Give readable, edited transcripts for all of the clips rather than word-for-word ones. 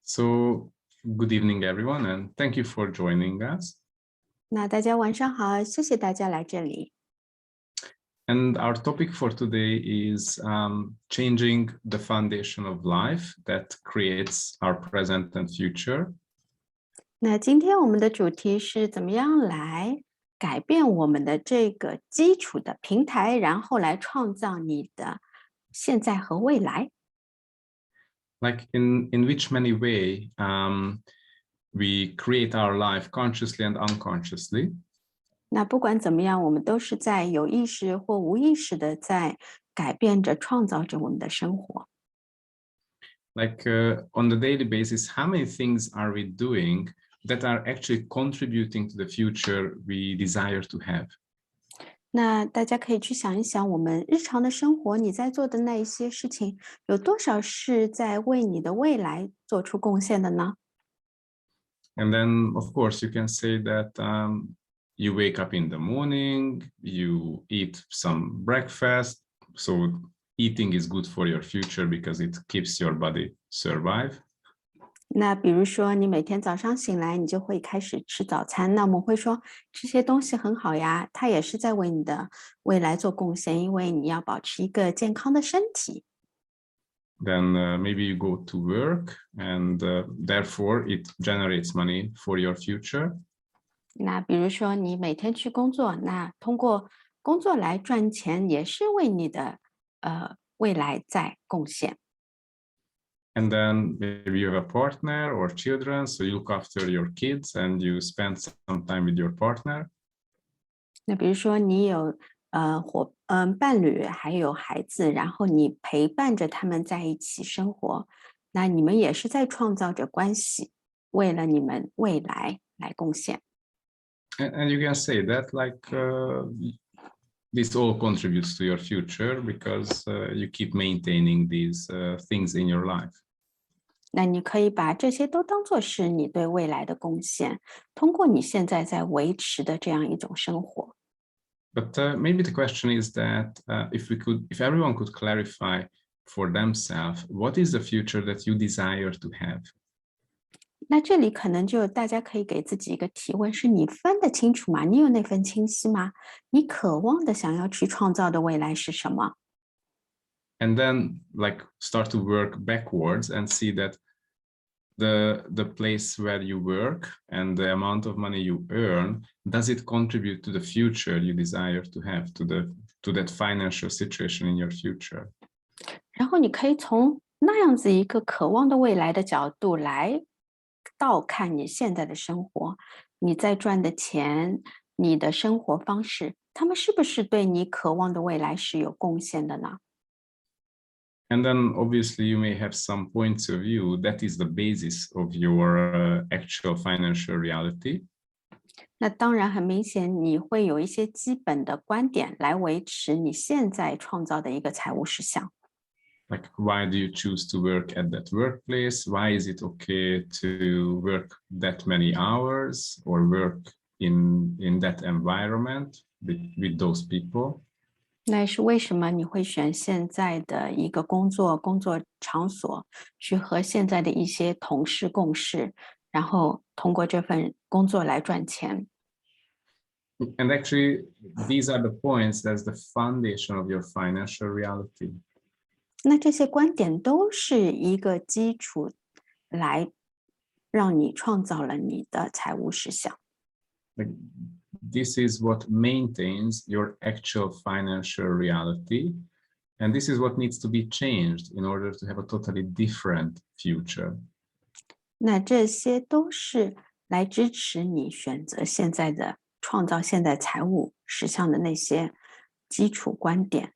So, good evening, everyone, and thank you for joining us. 那大家晚上好，谢谢大家来这里。And our topic for today is changing the foundation of life that creates our present and future. 那今天我们的主题是怎么样来改变我们的这个基础的平台，然后来创造你的现在和未来。Like in which many way we create our life consciously and unconsciously. 那不管怎么样，我们都是在有意识或无意识的在改变着、创造着我们的生活。Like on the daily basis, how many things are we doing that are actually contributing to the future we desire to have? 那大家可以去想一想，我们日常的生活，你在做的那一些事情，有多少是在为你的未来做出贡献的呢？ And then, of course, you can say that you wake up in the morning, you eat some breakfast. So eating is good for your future because it keeps your body survive. 那比如说，你每天早上醒来，你就会开始吃早餐。那我们会说这些东西很好呀，它也是在为你的未来做贡献，因为你要保持一个健康的身体。Then maybe you go to work and therefore it generates money for your future. 那比如说，你每天去工作，那通过工作来赚钱，也是为你的未来在贡献。And then maybe you have a partner or children, so you look after your kids and you spend some time with your partner. 那比如说你有伴侣，还有孩子，然后你陪伴着他们在一起生活，那你们也是在创造着关系，为了你们未来来贡献。And you can say that like this all contributes to your future because you keep maintaining these things in your life. 那你可以把这些都当作是你对未来的贡献，通过你现在在维持的这样一种生活。But maybe the question is that if everyone could clarify for themselves, what is the future that you desire to have? 那这里可能就大家可以给自己一个提问：是你分得清楚吗？你有那份清晰吗？你渴望的想要去创造的未来是什么？ And then like start to work backwards and see that the place where you work and the amount of money you earn, does it contribute to the future you desire to have, to that financial situation in your future? 然后你可以从那样子一个渴望的未来的角度来倒看你现在的生活，你在赚的钱，你的生活方式，他们是不是对你渴望的未来是有贡献的呢？ And then obviously you may have some points of view that is the basis of your actual financial reality. 那当然很明显，你会有一些基本的观点来维持你现在创造的一个财务实相。Like, why do you choose to work at that workplace? Why is it okay to work that many hours or work in that environment with those people? 那是为什么你会选现在的一个工作场所，去和现在的一些同事共事，然后通过这份工作来赚钱？ And actually, these are the points that's the foundation of your financial reality. 那这些观点都是一个基础，来让你创造了你的财务实相。Like, this is what maintains your actual financial reality. And this is what needs to be changed in order to have a totally different future. 那这些都是来支持你选择现在的创造现在财务实相的那些基础观点，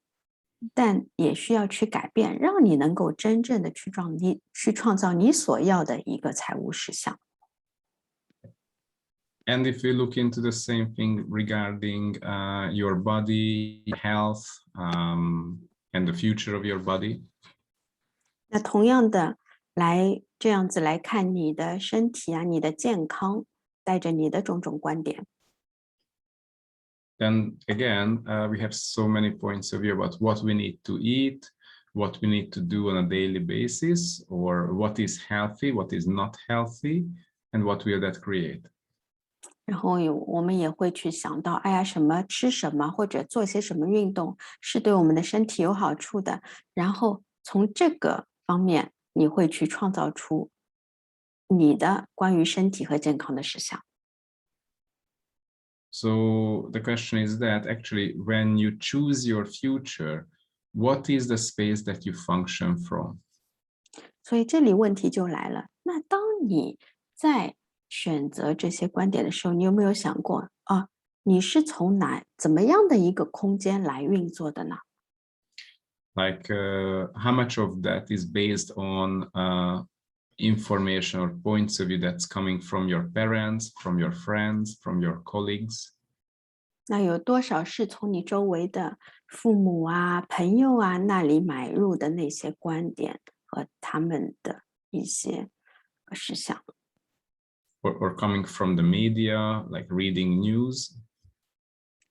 但也需要去改变，让你能够真正的去创造你所要的一个财务实相。And if we look into the same thing regarding your body, health, and the future of your body. 那同样的，这样子来看你的身体啊，你的健康，带着你的种种观点。Then again, we have so many points of view about what we need to eat, what we need to do on a daily basis, or what is healthy, what is not healthy, and what will that create. 然后我们也会去想到，哎呀，什么吃什么，或者做些什么运动是对我们的身体有好处的。然后从这个方面，你会去创造出你的关于身体和健康的事项。So the question is that actually, when you choose your future, what is the space that you function from? 所以这里问题就来了，那当你在选择这些观点的时候，你有没有想过啊，你是从怎么样的一个空间来运作的呢？ Like how much of that is based on information or points of view that's coming from your parents, from your friends, from your colleagues? 那有多少是从你周围的父母啊、朋友啊那里买入的那些观点和他们的一些事项， or coming from the media, like reading news?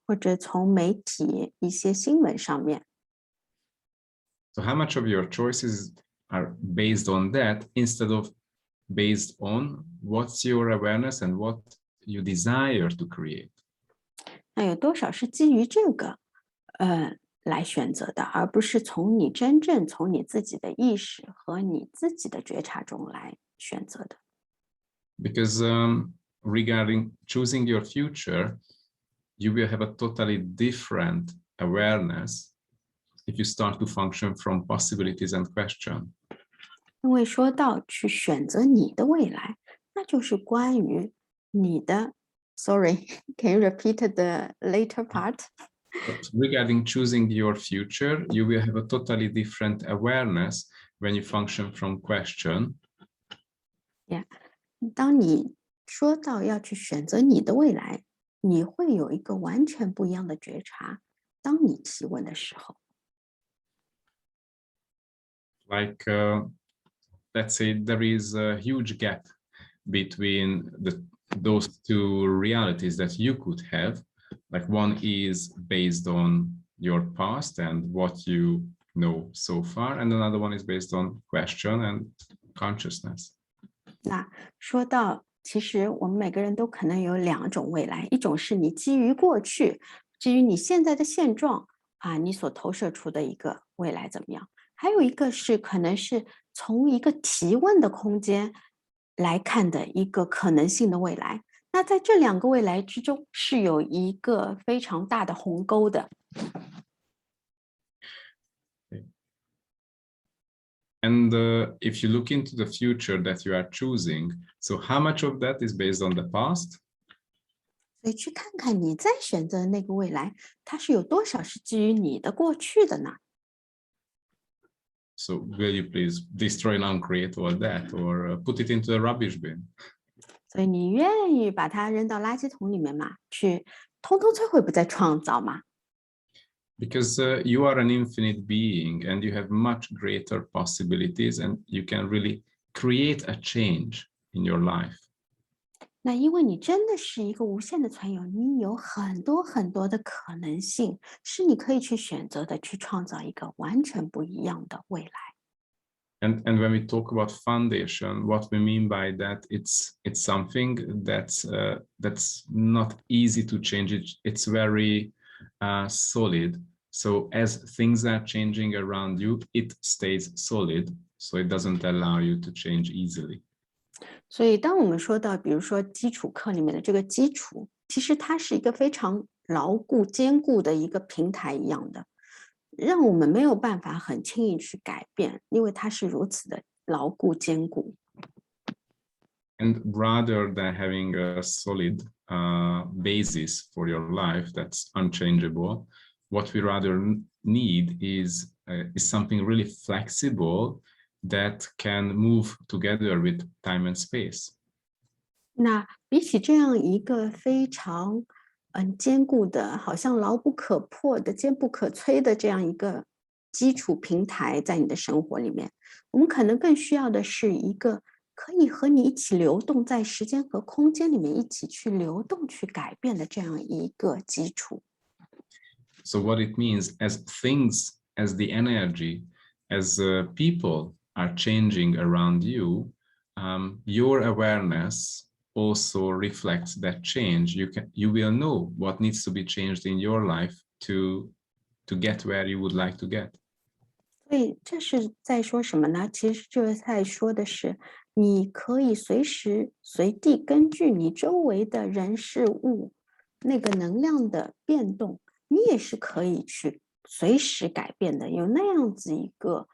或者从媒体一些新闻上面？ So how much of your choices are based on that instead of based on what's your awareness and what you desire to create? 那有多少是基于这个来选择的，而不是从你真正从你自己的意识和你自己的觉察中来选择的？ Because regarding choosing your future, you will have a totally different awareness if you start to function from possibilities and question. 因为说到去选择你的未来，那就是关于你的。Sorry, can you repeat the later part? But regarding choosing your future, you will have a totally different awareness when you function from question. Yeah. 当你说到要去选择你的未来，你会有一个完全不一样的觉察。当你提问的时候， Like, let's say there is a huge gap between those two realities that you could have. Like one is based on your past and what you know so far, and another one is based on question and consciousness. 那说到，其实我们每个人都可能有两种未来，一种是你基于过去，基于你现在的现状啊，你所投射出的一个未来怎么样？还有一个是可能是从一个提问的空间来看的一个可能性的未来。那在这两个未来之中，是有一个非常大的鸿沟的。And if you look into the future that you are choosing, so how much of that is based on the past? 所以去看看你在选择的那个未来，它是有多少是基于你的过去的呢？ So will you please destroy and uncreate all that, or put it into the rubbish bin? 所以你愿意把它扔到垃圾桶里面吗？去通通摧毁，不再创造吗？ Because you are an infinite being and you have much greater possibilities and you can really create a change in your life. 那因为你真的是一个无限的存有，你有很多很多的可能性，是你可以去选择的，去创造一个完全不一样的未来。And when we talk about foundation, what we mean by that, it's something that's not easy to change. It's very solid. So as things are changing around you, it stays solid. So it doesn't allow you to change easily. 所以，当我们说到，比如说基础课里面的这个基础，其实它是一个非常牢固、坚固的一个平台一样的，让我们没有办法很轻易去改变，因为它是如此的牢固、坚固。And rather than having a solid basis for your life that's unchangeable, what we rather need is something really flexible that can move together with time and space. 那比起这样一个非常坚固的，好像牢不可破的、坚不可摧的这样一个基础平台，在你的生活里面，我们可能更需要的是一个可以和你一起流动，在时间和空间里面一起去流动、去改变的这样一个基础。So what it means, as things, as the energy as people are changing around you, your awareness also reflects that change. You will know what needs to be changed in your life to get where you would like to get. 所以这是在说什么呢？其实就是在说的是，你可以随时随地根据你周围的人事物那个能量的变动，你也是可以去随时改变的，有那样子一个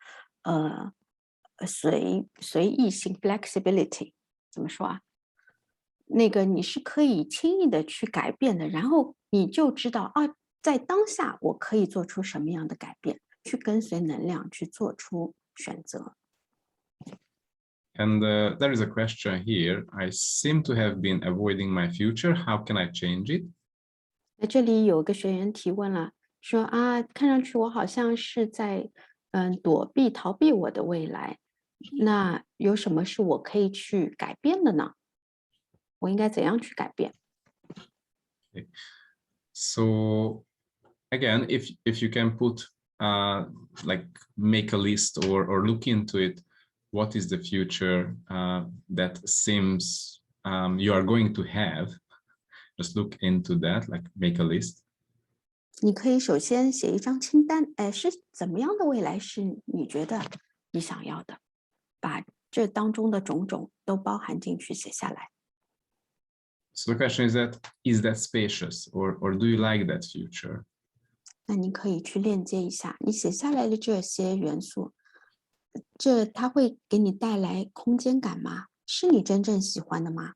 随意性 flexibility 怎么说啊？那个你是可以轻易的去改变的，然后你就知道啊，在当下我可以做出什么样的改变。去跟随能量去做出选择。And there is a question here. I seem to have been avoiding my future. How can I change it? 那这里有个学员提问了，说啊，看上去我好像是在躲避、逃避我的未来，那有什么是我可以去改变的呢？我应该怎样去改变？ Okay. So again, if you can put like make a list or look into it, what is the future that seems you are going to have? Just look into that, like make a list. 你可以首先写一张清单，哎，是怎么样的未来是你觉得你想要的？把这当中的种种都包含进去，写下来。So the question is that spacious or do you like that future? 那你可以去链接一下，你写下来的这些元素，它会给你带来空间感吗？是你真正喜欢的吗？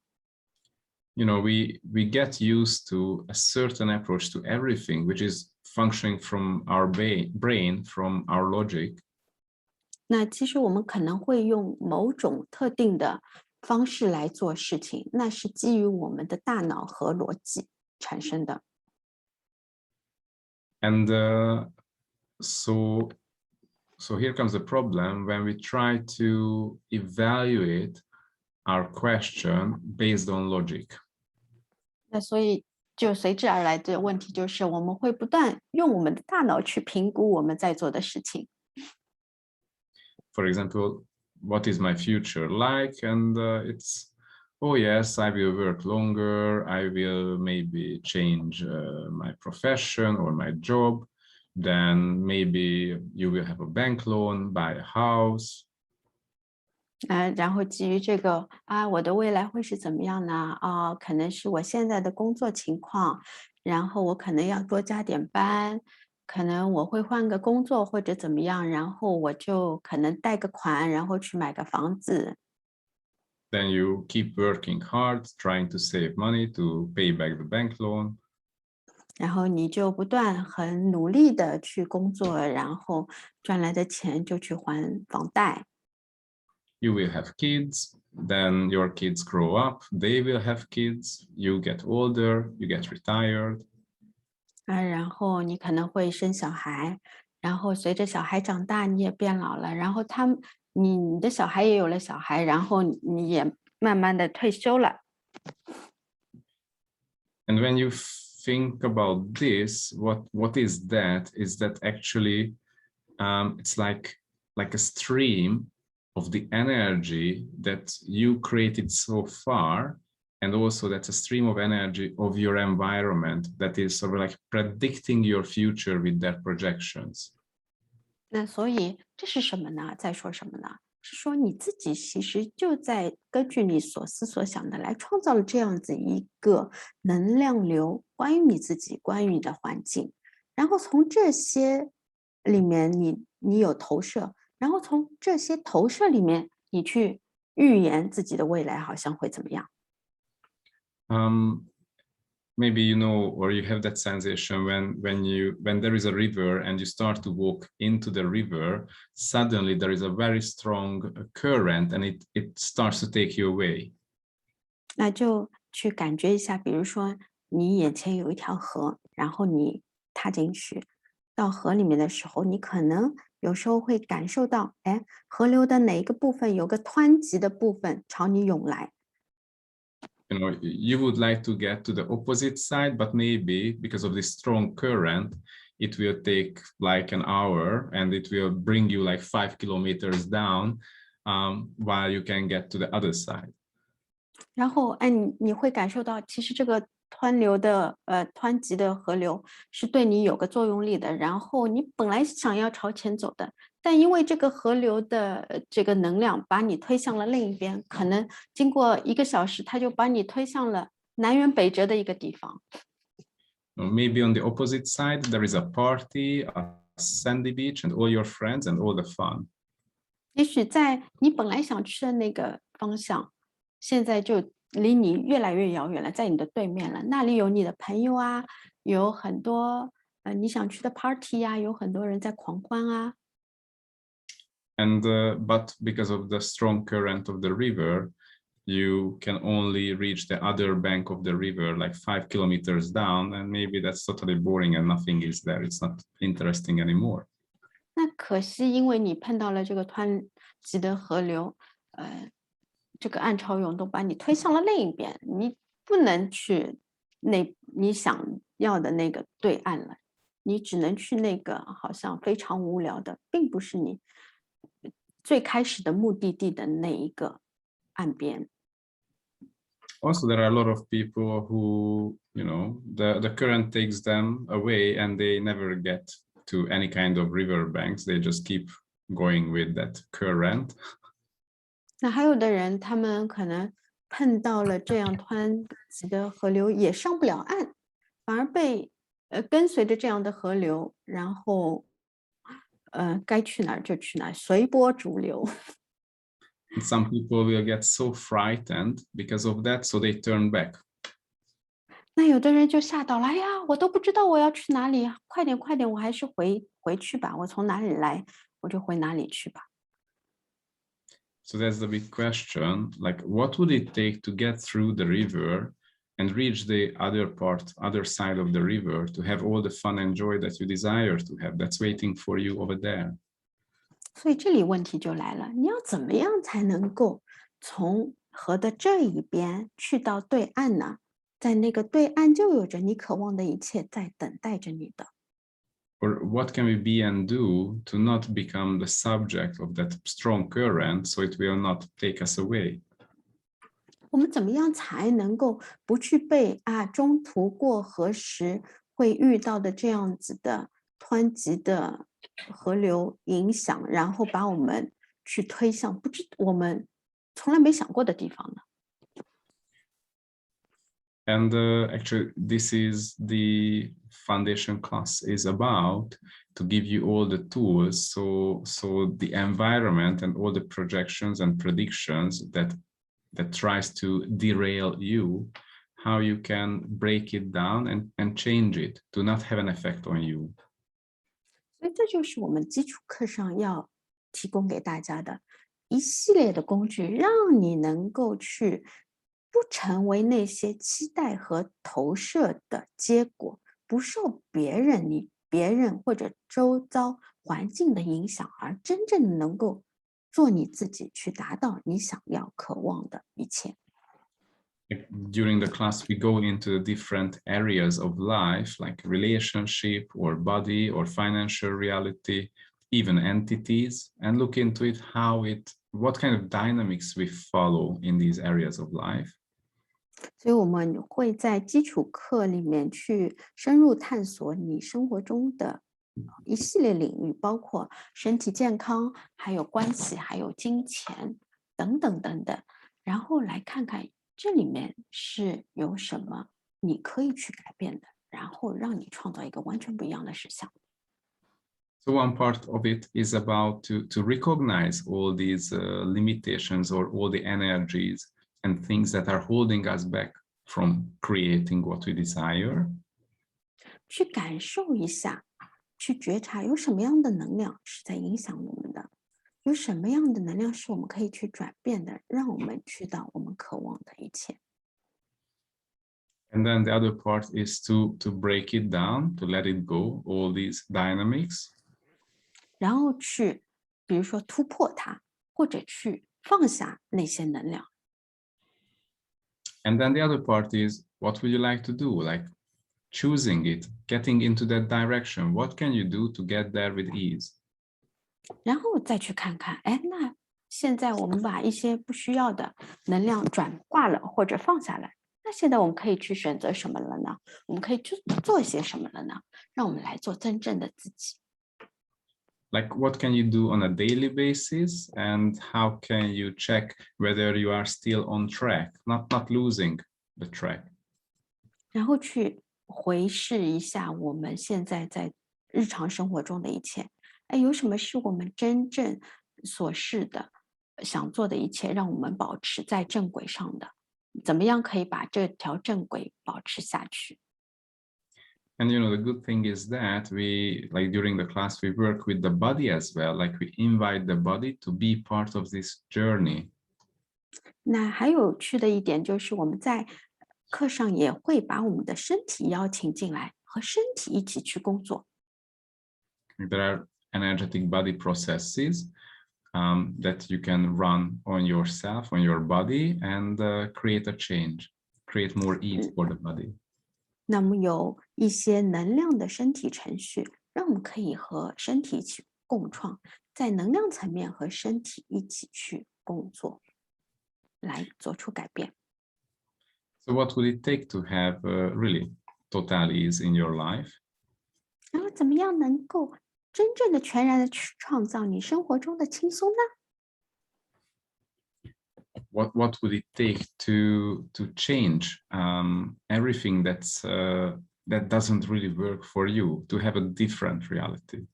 You know, we get used to a certain approach to everything, which is functioning from our brain, from our logic. 那其实我们可能会用某种特定的方式来做事情，那是基于我们的大脑和逻辑产生的。And so here comes the problem when we try to evaluate our question based on logic. 那所以就随之而来的问题就是，我们会不断用我们的大脑去评估我们在做的事情。For example, what is my future like? And it's, oh yes, I will work longer. I will maybe change my profession or my job. Then maybe you will have a bank loan, buy a house. 然后基于这个啊，我的未来会是怎么样呢？啊，可能是我现在的工作情况，然后我可能要多加点班，可能我会换个工作或者怎么样，然后我就可能贷个款，然后去买个房子。Then you keep working hard, trying to save money to pay back the bank loan. 然后你就不断很努力的去工作，然后赚来的钱就去还房贷。You will have kids, then your kids grow up, they will have kids, you get older, you get retired. 然后你可能会生小孩，然后随着小孩长大，你也变老了，然后你的小孩也有了小孩，然后你也慢慢的退休了。And when you think about this, what is that? Is that actually it's like a stream of the energy that you created so far, and also that's a stream of energy of your environment that is sort of like predicting your future with their projections. 那所以这是什么呢？在说什么呢？是说你自己其实就在根据你所思所想的来创造了这样子一个能量流，关于你自己，关于你的环境，然后从这些里面你有投射，然后从这些投射里面你去预言自己的未来好像会怎么样。Maybe you know, or you have that sensation when there is a river and you start to walk into the river, suddenly there is a very strong current and it starts to take you away. 那就去感觉一下，比如说你眼前有一条河，然后你踏进去，到河里面的时候，你可能有时候会感受到，哎，河流的哪一个部分有个湍急的部分朝你涌来。You know, you would like to get to the opposite side, but maybe because of this strong current, it will take like an hour and it will bring you like 5 kilometers down while you can get to the other side. 然后，哎，你会感受到，其实这个湍急的河流是对你有个作用力的。然后你本来想要朝前走的，但因为这个河流的这个能量把你推向了另一边，可能经过1个小时，它就把你推向了南辕北辙的一个地方。Maybe on the opposite side, there is a party, a sandy beach, and all your friends and all the fun. 也许在你本来想去的那个方向，现在就离你越来越遥远了，在你的对面了。那里有你的朋友啊，有很多你想去的 party 呀，有很多人在狂欢啊。And but because of the strong current of the river, you can only reach the other bank of the river like 5 kilometers down, and maybe that's totally boring and nothing is there. It's not interesting anymore. 那可惜，因为你碰到了这个湍急的河流，这个暗潮涌都把你推向了另一边，你不能去你想要的那个对岸了，你只能去那个好像非常无聊的，并不是你最开始的目的地的那一个岸边。Also, there are a lot of people who, the current takes them away and they never get to any kind of river banks. They just keep going with that current. 那还有的人，他们可能碰到了这样湍急的河流，也上不了岸，反而被跟随着这样的河流，然后该去哪儿就去哪儿，随波逐流。And some people will get so frightened because of that, so they turn back. 那有的人就吓到了，哎呀，我都不知道我要去哪里，快点快点，我还是回去吧，我从哪里来，我就回哪里去吧。So that's the big question, like what would it take to get through the river and reach the other side of the river to have all the fun and joy that you desire to have, that's waiting for you over there? 所以这里问题就来了，你要怎么样才能够从河的这一边去到对岸呢？在那个对岸就有着你渴望的一切在等待着你的。Or what can we be and do to not become the subject of that strong current so it will not take us away? 我们怎么样才能够不去被中途过河时会遇到的这样子的湍急的河流影响，然后把我们去推向我们从来没想过的地方呢？ And actually, this is the foundation class is about, to give you all the tools. So the environment and all the projections and predictions that tries to derail you, how you can break it down and change it to not have an effect on you. 所以这就是我们基础课上要提供给大家的一系列的工具，让你能够去不成为那些期待和投射的结果，不受别人或者周遭环境的影响，而真正能够做你自己，去达到你想要渴望的一切。During the class, we go into the different areas of life, like relationship or body or financial reality, even entities, and look into it, what kind of dynamics we follow in these areas of life. 所以我们会在基础课里面去深入探索你生活中的一系列领域，包括身体健康，还有关系，还有金钱等等等等，然后来看看这里面是有什么你可以去改变的，然后让你创造一个完全不一样的实相。So one part of it is about to recognize all these limitations or all the energies and things that are holding us back from creating what we desire. 去感受一下，去觉察有什么样的能量是在影响我们的，有什么样的能量是我们可以去转变的，让我们去到我们渴望的一切。And then the other part is to break it down, to let it go, all these dynamics. 然后去，比如说突破它，或者去放下那些能量。And then the other part is, what would you like to do? Like, choosing it, getting into that direction. What can you do to get there with ease? 然后再去看看，哎，那现在我们把一些不需要的能量转化了或者放下来，那现在我们可以去选择什么了呢？我们可以去做些什么了呢？让我们来做真正的自己。Like what can you do on a daily basis, and how can you check whether you are still on track, not losing the track? 然后去回视一下我们现在在日常生活中的一切，哎，有什么是我们真正所是的、想做的一切，让我们保持在正轨上的？怎么样可以把这条正轨保持下去？ And the good thing is that we, like during the class, we work with the body as well. Like we invite the body to be part of this journey. 那还有趣的一点就是，我们在课上也会把我们的身体邀请进来，和身体一起去工作。There are energetic body processes that you can run on yourself, on your body, and create a change, create more ease for the body. 那么有一些能量的身体程序，让我们可以和身体一起共创，在能量层面和身体一起去工作，来做出改变。So what would it take to have really total ease in your life? 然后怎么样能够真正的、全然的去创造你生活中的轻松呢？ What would it take to change everything that doesn't really work for you, to have a different reality?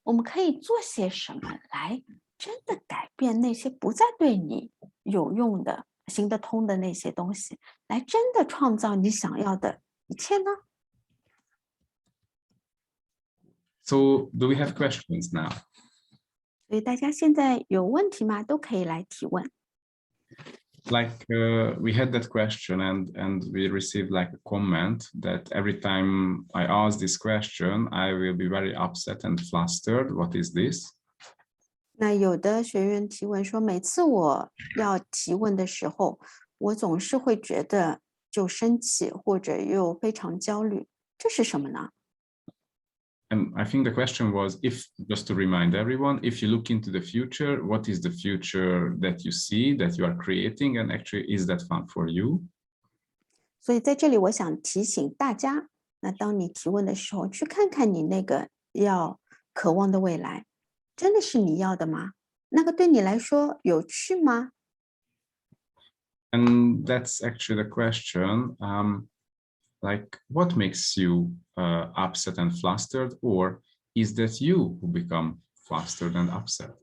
我们可以做些什么来真的改变那些不再对你有用的、行得通的那些东西，来真的创造你想要的一切呢？ So do we have questions now? 所以大家现在有问题吗？都可以来提问。Like we had that question and we received like a comment that every time I ask this question, I will be very upset and flustered. What is this? 那有的学员提问说，每次我要提问的时候，我总是会觉得就生气，或者又非常焦虑，这是什么呢？ And I think the question was, if, just to remind everyone, if you look into the future, what is the future that you see, that you are creating, and actually, is that fun for you? 所以在这里，我想提醒大家，那当你提问的时候，去看看你那个要渴望的未来，真的是你要的吗？那个对你来说有趣吗？ And that's actually the question. Like, what makes you upset and flustered, or is that you who become flustered and upset?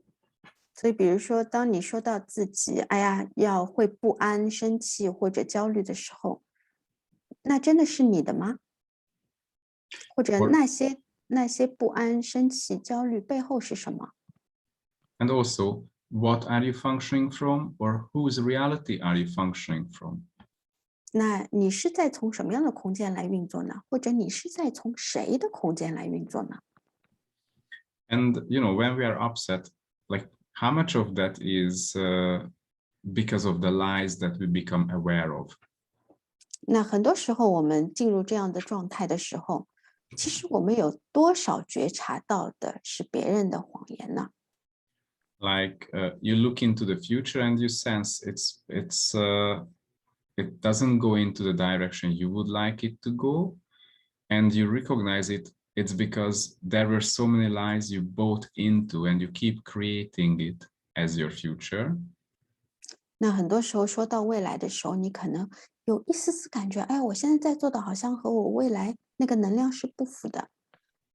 所以，比如说，当你说到自己，哎呀，会不安、生气或者焦虑的时候，那真的是你的吗？或者 Or, 那些不安、生气、焦虑背后是什么？ and also, what are you functioning from, or whose reality are you functioning from? 那你是在从什么样的空间来运作呢？或者你是在从谁的空间来运作呢？ And when we are upset, like how much of that is because of the lies that we become aware of? 那很多时候，我们进入这样的状态的时候，其实我们有多少觉察到的是别人的谎言呢？ Like you look into the future and you sense it doesn't go into the direction you would like it to go, and you recognize it's because there were so many lies you bought into and you keep creating it as your future. 那很多时候说到未来的时候，你可能有一丝丝感觉，哎，我现在在做的好像和我未来那个能量是不符的。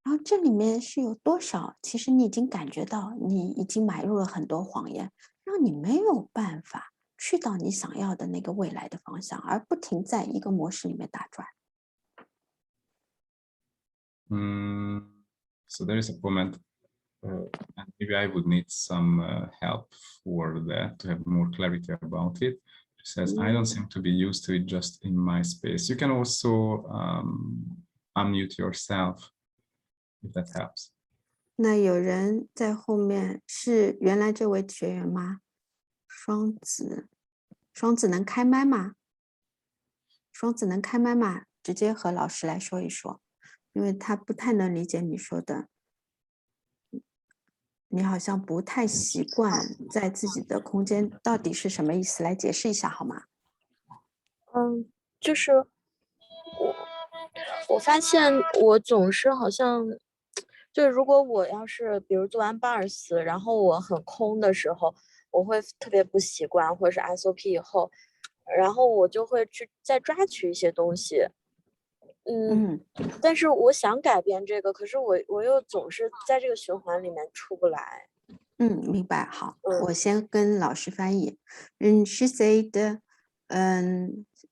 然后这里面是有多少，其实你已经感觉到你已经买入了很多谎言，让你没有办法去到你想要的那个未来的方向，而不停在一个模式里面打转。So there is a comment, and maybe I would need some help for that to have more clarity about it. She says, I don't seem to be used to it just in my space. You can also unmute yourself if that helps. 那有人在后面是原来这位学员吗？双子能开麦吗？双子能开麦吗？直接和老师来说一说，因为他不太能理解你说的，你好像不太习惯在自己的空间到底是什么意思，来解释一下好吗？就是我发现我总是好像，就是如果我要是比如做完 bars，然后我很空的时候，我会特别不习惯，或者是 SOP 以后，然后我就会去再抓取一些东西，嗯但是我想改变这个，可是我又总是在这个循环里面出不来。明白。好，嗯我先跟老师翻译。She said,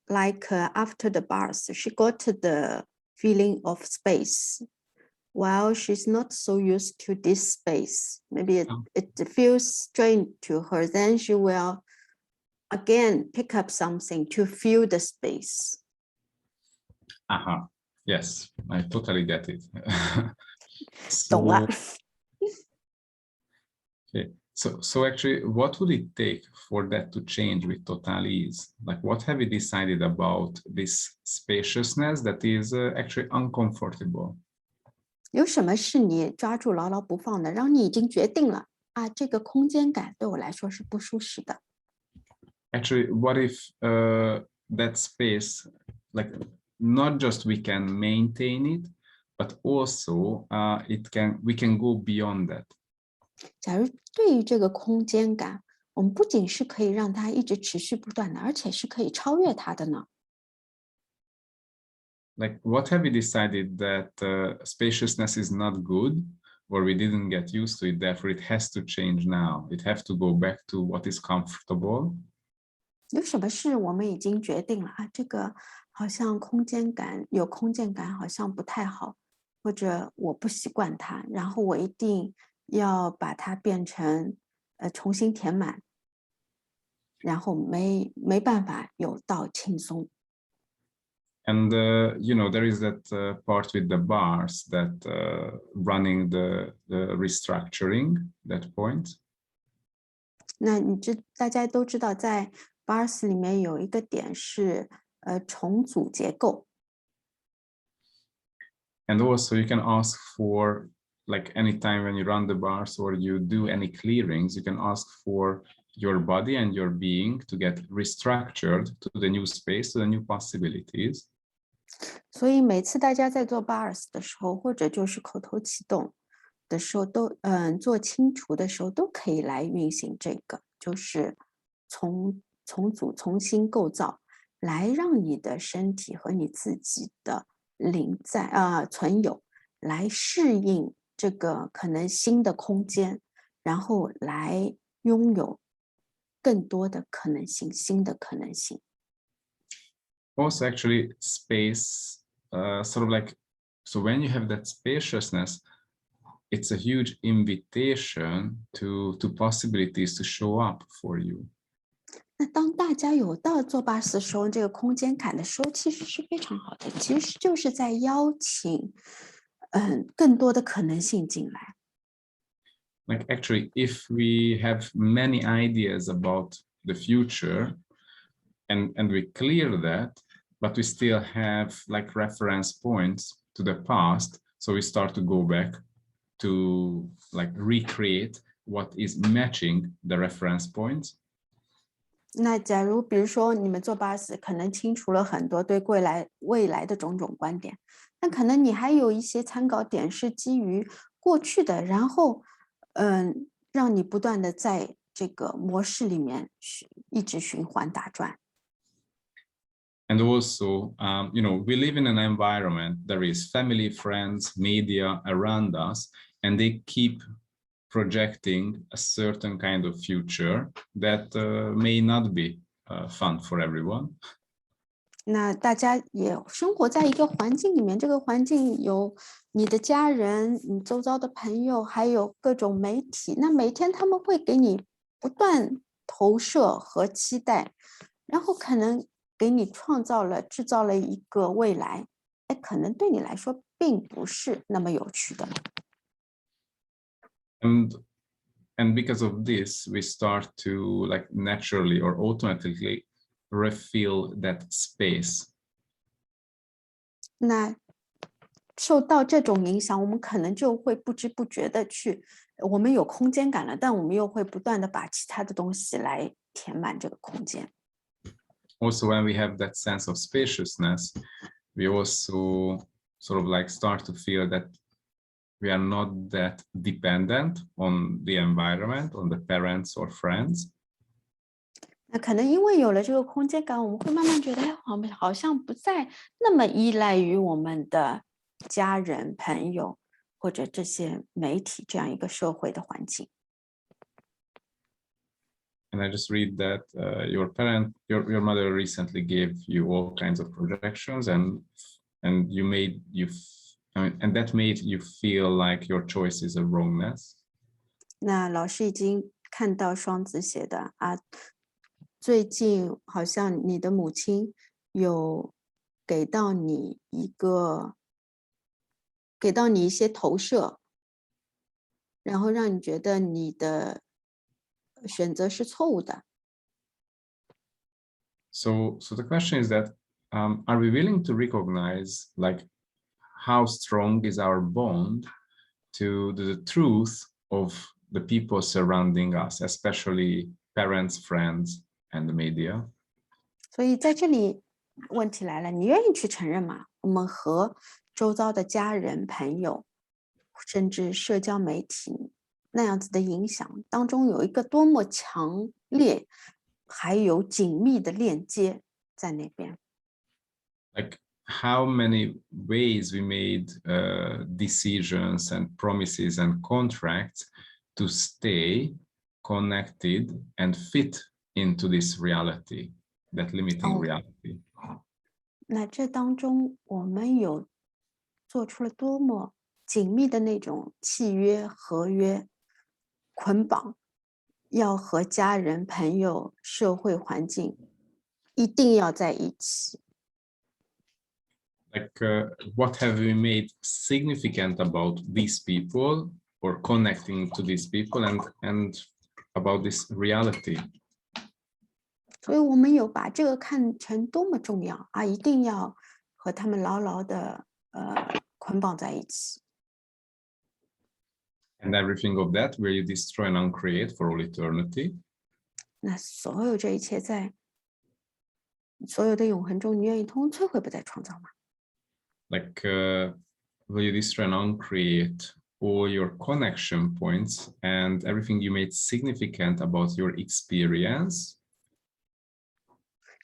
like after the bars, she got the feeling of space. While she's not so used to this space, maybe it feels strange to her. Then she will again pick up something to fill the space. Yes, I totally get it. 懂了。 Okay, so actually, what would it take for that to change with total ease? Like, what have you decided about this spaciousness that is actually uncomfortable? 有什么是你抓住牢牢不放的，让你已经决定了啊，这个空间感对我来说是不舒适的。 Actually, what if that space, like, not just we can maintain it, but also we can go beyond that. 假如对于这个空间感，我们不仅是可以让它一直持续不断的，而且是可以超越它的呢？ Like, what have we decided that spaciousness is not good, or we didn't get used to it, therefore it has to change now. It has to go back to what is comfortable. 有什么事我们已经决定了啊？这个好像空间感好像不太好，或者我不习惯它，然后我一定要把它变成重新填满，然后没办法有到轻松。 And there is that part with the bars that running the restructuring that point. 那大家都知道，在 bars 里面有一个点是重组结构。 And also you can ask for, like, anytime when you run the bars or you do any clearings, you can ask for your body and your being to get restructured to the new space, to the new possibilities. 所以每次大家在做 bars 的时候，或者就是口头启动的时候，都做清除的时候都可以来运行这个，就是重组、重新构造，来让你的身体和你自己的灵在存有，来适应这个可能新的空间，然后来拥有更多的可能性、新的可能性。 Also, actually, space, sort of like, so when you have that spaciousness, it's a huge invitation to possibilities to show up for you. 那当大家有到做 bus 的时候，这个空间感的时候，其实是非常好的，其实就是在邀请，更多的可能性进来。 Like, actually, if we have many ideas about the future and we clear that, but we still have like reference points to the past, so we start to go back to like recreate what is matching the reference points. 那假如比如说你们做 bus 可能清除了很多对未来的种种观点，那可能你还有一些参考点是基于过去的，然后让你不断的在这个模式里面一直循环打转。 And also, we live in an environment, there is family, friends, media around us, and they keep projecting a certain kind of future that may not be fun for everyone. 那大家也生活在一个环境里面，这个环境有你的家人、你周遭的朋友，还有各种媒体。那每天他们会给你不断投射和期待，然后可能给你制造了一个未来，可能对你来说并不是那么有趣的。And because of this, we start to like naturally or automatically refill that space. 那受到这种影响，我们可能就会不知不觉的去，我们有空间感了，但我们又会不断的把其他的东西来填满这个空间。Also, when we have that sense of spaciousness, we also sort of like start to feel that we are not that dependent on the environment, on the parents or friends. 那可能因为有了这个空间感，我们会慢慢觉得，哎，我们好像不再那么依赖于我们的家人、朋友或者这些媒体这样一个社会的环境。And I just read that your mother recently gave you all kinds of projections, and and that made you feel like your choice is a wrongness. 那老师已经看到双子写的啊，最近好像你的母亲有给到你一些投射，然后让你觉得你的选择是错误的。So the question is that are we willing to recognize like how strong is our bond to the truth of the people surrounding us, especially parents, friends, and the media? 所以在这里问题来了，你愿意去承认吗？我们和周遭的家人、朋友，甚至社交媒体那样子的影响当中，有一个多么强烈，还有紧密的链接在那边。Like how many ways we made decisions and promises and contracts to stay connected and fit into this reality, that limiting reality. 那这当中，我们有做出了多么紧密的那种契约、合约、捆绑，要和家人、朋友、社会环境一定要在一起。Like what have we made significant about these people or connecting to these people and about this reality? 所以我们有把这个看成多么重要啊！一定要和他们牢牢的捆绑在一起。And everything of that will you destroy and uncreate for all eternity? 那所有这一切在所有的永恒中，你愿意通通摧毁，不再创造吗？ Like will you destroy and uncreate all your connection points and everything you made significant about your experience?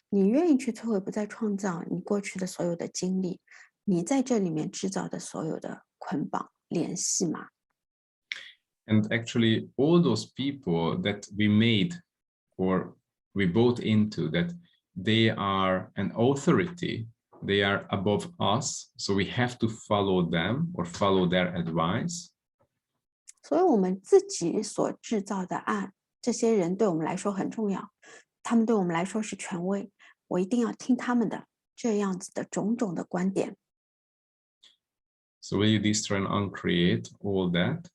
你愿意去摧毁，不再创造你过去的所有的经历，你在这里面制造的所有的捆绑联系吗？ And actually, all those people that we made or we bought into that they are an authority, they are above us, so we have to follow them or follow their advice. 所以我们自己所制造的案，这些人对我们来说很重要，他们对我们来说是权威，我一定要听他们的，这样子的种种的观点。So will you destroy and uncreate all that?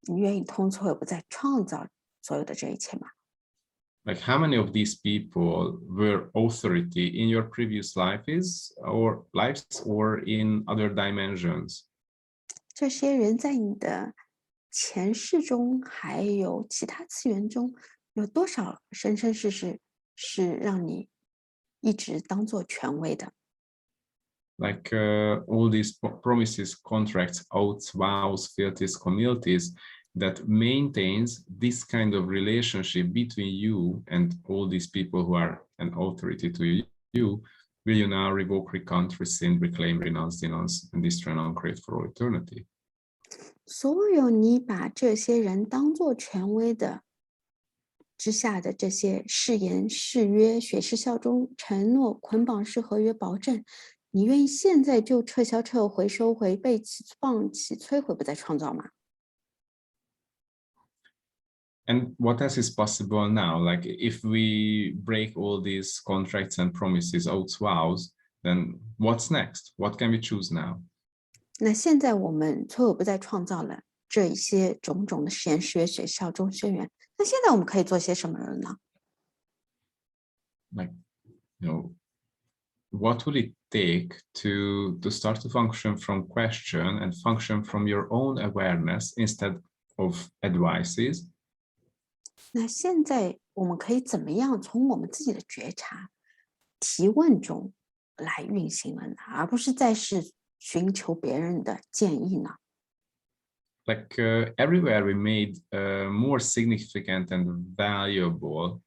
你愿意通摧毁，不再创造所有的这一切吗？ Like how many of these people were authority in your previous lives or in other dimensions? 这些人在你的前世中，还有其他次元中，有多少生生世世是让你一直当做权威的？ Like all these promises, contracts, oaths, vows, fealties, communities that maintains this kind of relationship between you and all these people who are an authority to you, will you now revoke, recount, rescind, reclaim, renounce, denounce, and destroy and uncreate for all eternity? 所有你把这些人当做权威的之下的这些誓言、誓约、血誓效忠、承诺、捆绑式合约、保证，你愿意现在就撤销、撤回、收回、背弃、放弃、摧毁，不再创造吗？ And what else is possible now? Like if we break all these contracts and promises, oaths, vows, then what's next? What can we choose now? 那现在我们摧毁不再创造了这一些种种的誓言、誓约、血效忠宣言，那现在我们可以做些什么了呢？ Like, you know, what will it take to start to function from question and function from your own awareness instead of advices? 那现在我们可以怎么样从我们自己的觉察、提问中来运行了呢？而不是再是寻求别人的建议呢？ Like everywhere we made more significant and valuable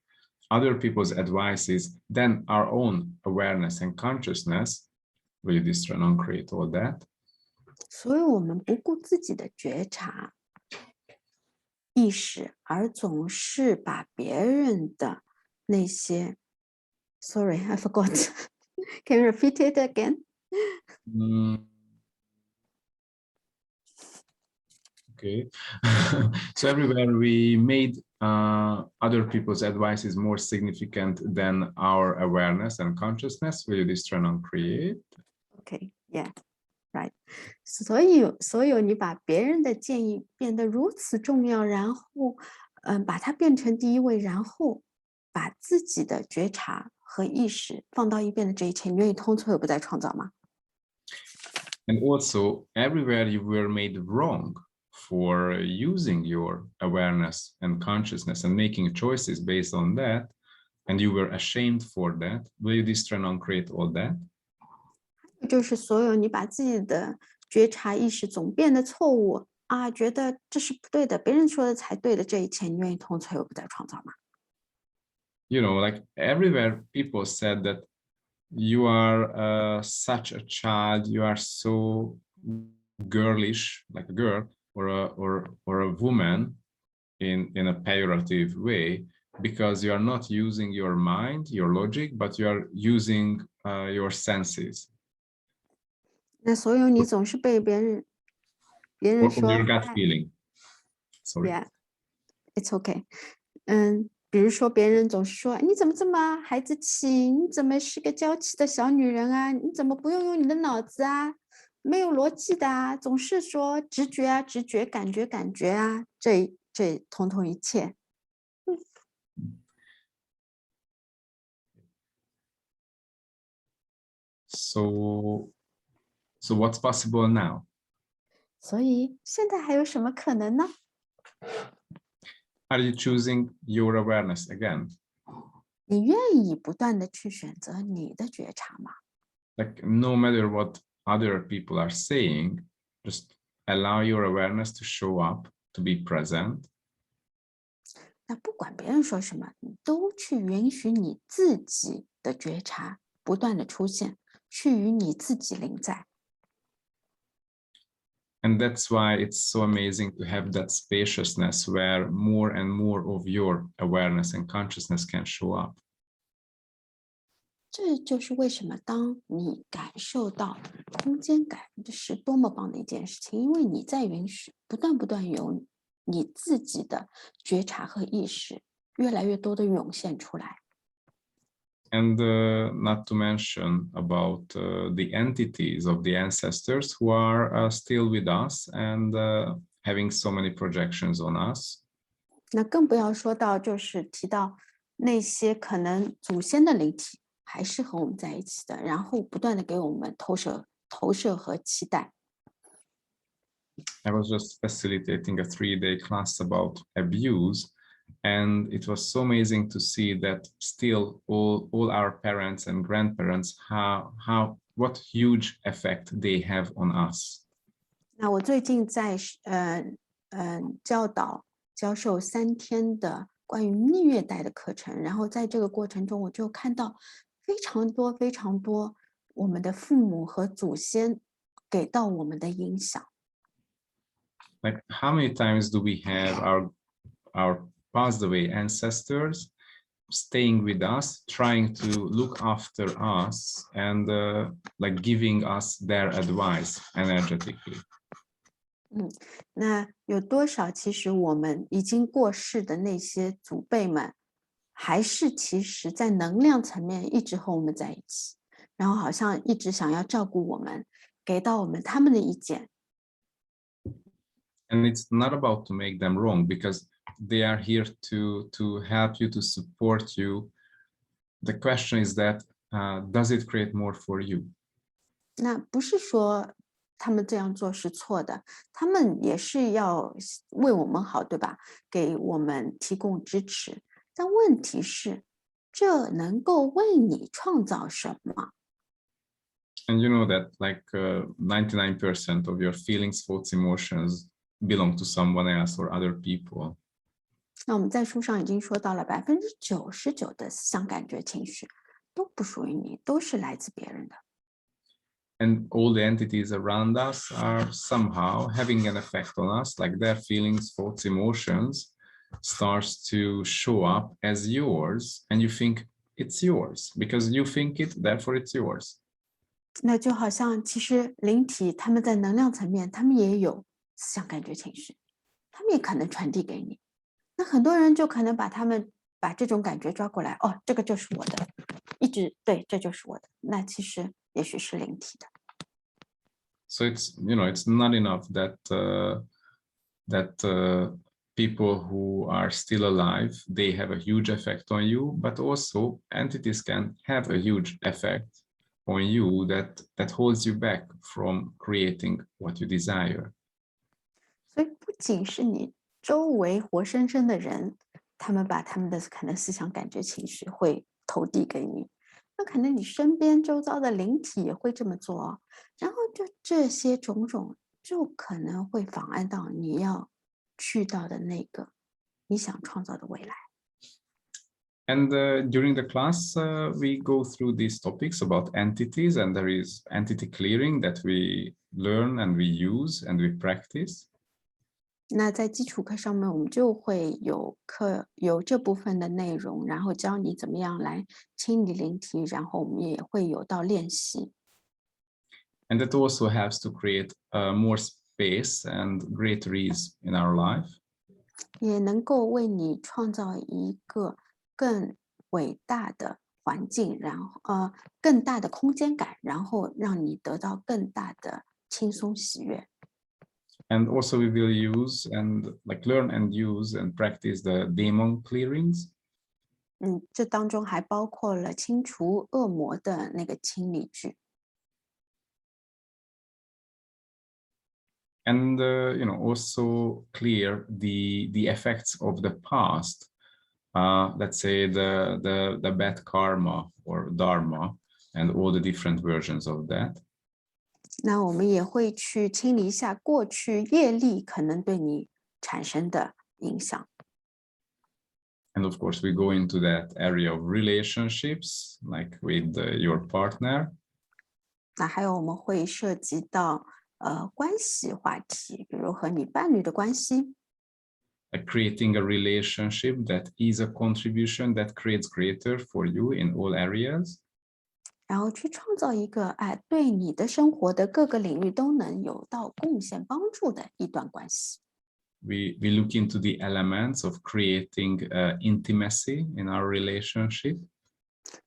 other people's advices than our own awareness and consciousness. Will you destroy and uncreate all that? 所以我们不顾自己的觉察意识，而总是把别人的那些 ，sorry, I forgot. Can you repeat it again? Okay. So everywhere we made other people's advices more significant than our awareness and consciousness. Will you destroy and uncreate? Okay, yeah, right. 所有你把别人的建议变得如此重要，然后，把它变成第一位，然后把自己的觉察和意识放到一边的这一切，你愿意通错又不再创造吗？ And also, everywhere you were made wrong for using your awareness and consciousness and making choices based on that, and you were ashamed for that, will you destroy and uncreate all that? 就是所有你把自己的觉察意识总变得错误啊，觉得这是不对的，别人说的才对的，这一切你愿意通错又不再创造吗？ You know, like everywhere people said that you are such a child, you are so girlish, like a girl, or a woman in a pejorative way, because you are not using your mind, your logic, but you are using your senses. 那所有你总是被别人 Or 说 your gut 哎 feeling. Sorry. Yeah, it's okay. 比如说别人总是说你怎么这么孩子气，你怎么是个娇气的小女人啊？你怎么不用你的脑子啊？没有逻辑的啊，总是说直觉啊，直觉，感觉，感觉啊，这统统一切。So what's possible now? 所以现在还有什么可能呢？ Are you choosing your awareness again? 你愿意不断的去选择你的觉察吗？ Like no matter what other people are saying, just allow your awareness to show up, to be present. 那不管别人说什么，你都去允许你自己的觉察不断的出现，去与你自己临在。And that's why it's so amazing to have that spaciousness where more and more of your awareness and consciousness can show up. 这就是为什么当你感受到空间感，这是多么棒的一件事情，因为你在允许不断有你自己的觉察和意识越来越多的涌现出来。And not to mention about the entities of the ancestors who are still with us and having so many projections on us. 那更不要说到就是提到那些可能祖先的灵体还是和我们在一起的，然后不断的给我们投射和期待。I was just facilitating a 3-day class about abuse, and it was so amazing to see that still all our parents and grandparents, what huge effect they have on us. 那我最近在教授3天的关于虐待的课程，然后在这个过程中，我就看到非常多我们的父母和祖先给到我们的影响。Like how many times do we have our passed away ancestors staying with us, trying to look after us and like giving us their advice energetically? 那有多少其实我们已经过世的那些祖辈们，还是其实在能量层面一直和我们在一起，然后好像一直想要照顾我们，给到我们他们的意见。And it's not about to make them wrong, because they are here to help you, to support you. The question is that does it create more for you? 那不是说他们这样做是错的，他们也是要为我们好，对吧？给我们提供支持。但问题是，这能够为你创造什么？ And you know that like 99% of your feelings, thoughts, emotions belong to someone else or other people. 那我们在书上已经说到了99%的思想、感觉、情绪都不属于你，都是来自别人的。And all the entities around us are somehow having an effect on us, like their feelings, thoughts, emotions starts to show up as yours, and you think it's yours because you think it, therefore it's yours. 那就好像其实灵体他们在能量层面，他们也有思想、感觉、情绪，他们也可能传递给你。那很多人就可能把这种感觉抓过来，哦，这个就是我的，一直对，这就是我的。那其实也许是灵体的。So it's it's not enough that people who are still alive, they have a huge effect on you, but also entities can have a huge effect on you that holds you back from creating what you desire. 所以不仅是你周围活生生的人，他们把他们的可能思想、感觉、情绪会投递给你，那可能你身边周遭的灵体也会这么做哦，然后就这些种种就可能会妨碍到你要去到的那个你想创造的未来。And during the class, we go through these topics about entities, and there is entity clearing that we learn and we use and we practice. 那在基础课上面，我们就会有这部分的内容，然后教你怎么样来清理灵体，然后我们也会有到练习。And that also helps to create more space and greater ease in our life. 也能够为你创造一个更伟大的环境，然后更大的空间感，然后让你得到更大的轻松喜悦。And also we will use and learn and use and practice the demon clearings. 这当中还包括了清除恶魔的那个清理句。And also clear the effects of the past. Let's say the bad karma or dharma and all the different versions of that. 那我们也会去清理一下过去业力可能对你产生的影响。And of course, we go into that area of relationships, like with your partner. 那还有我们会涉及到关系话题，比如和你伴侣的关系。Like creating a relationship that is a contribution that creates greater for you in all areas. 然后去创造一个对你的生活的各个领域都能有到贡献帮助的一段关系。We look into the elements of creating intimacy in our relationship.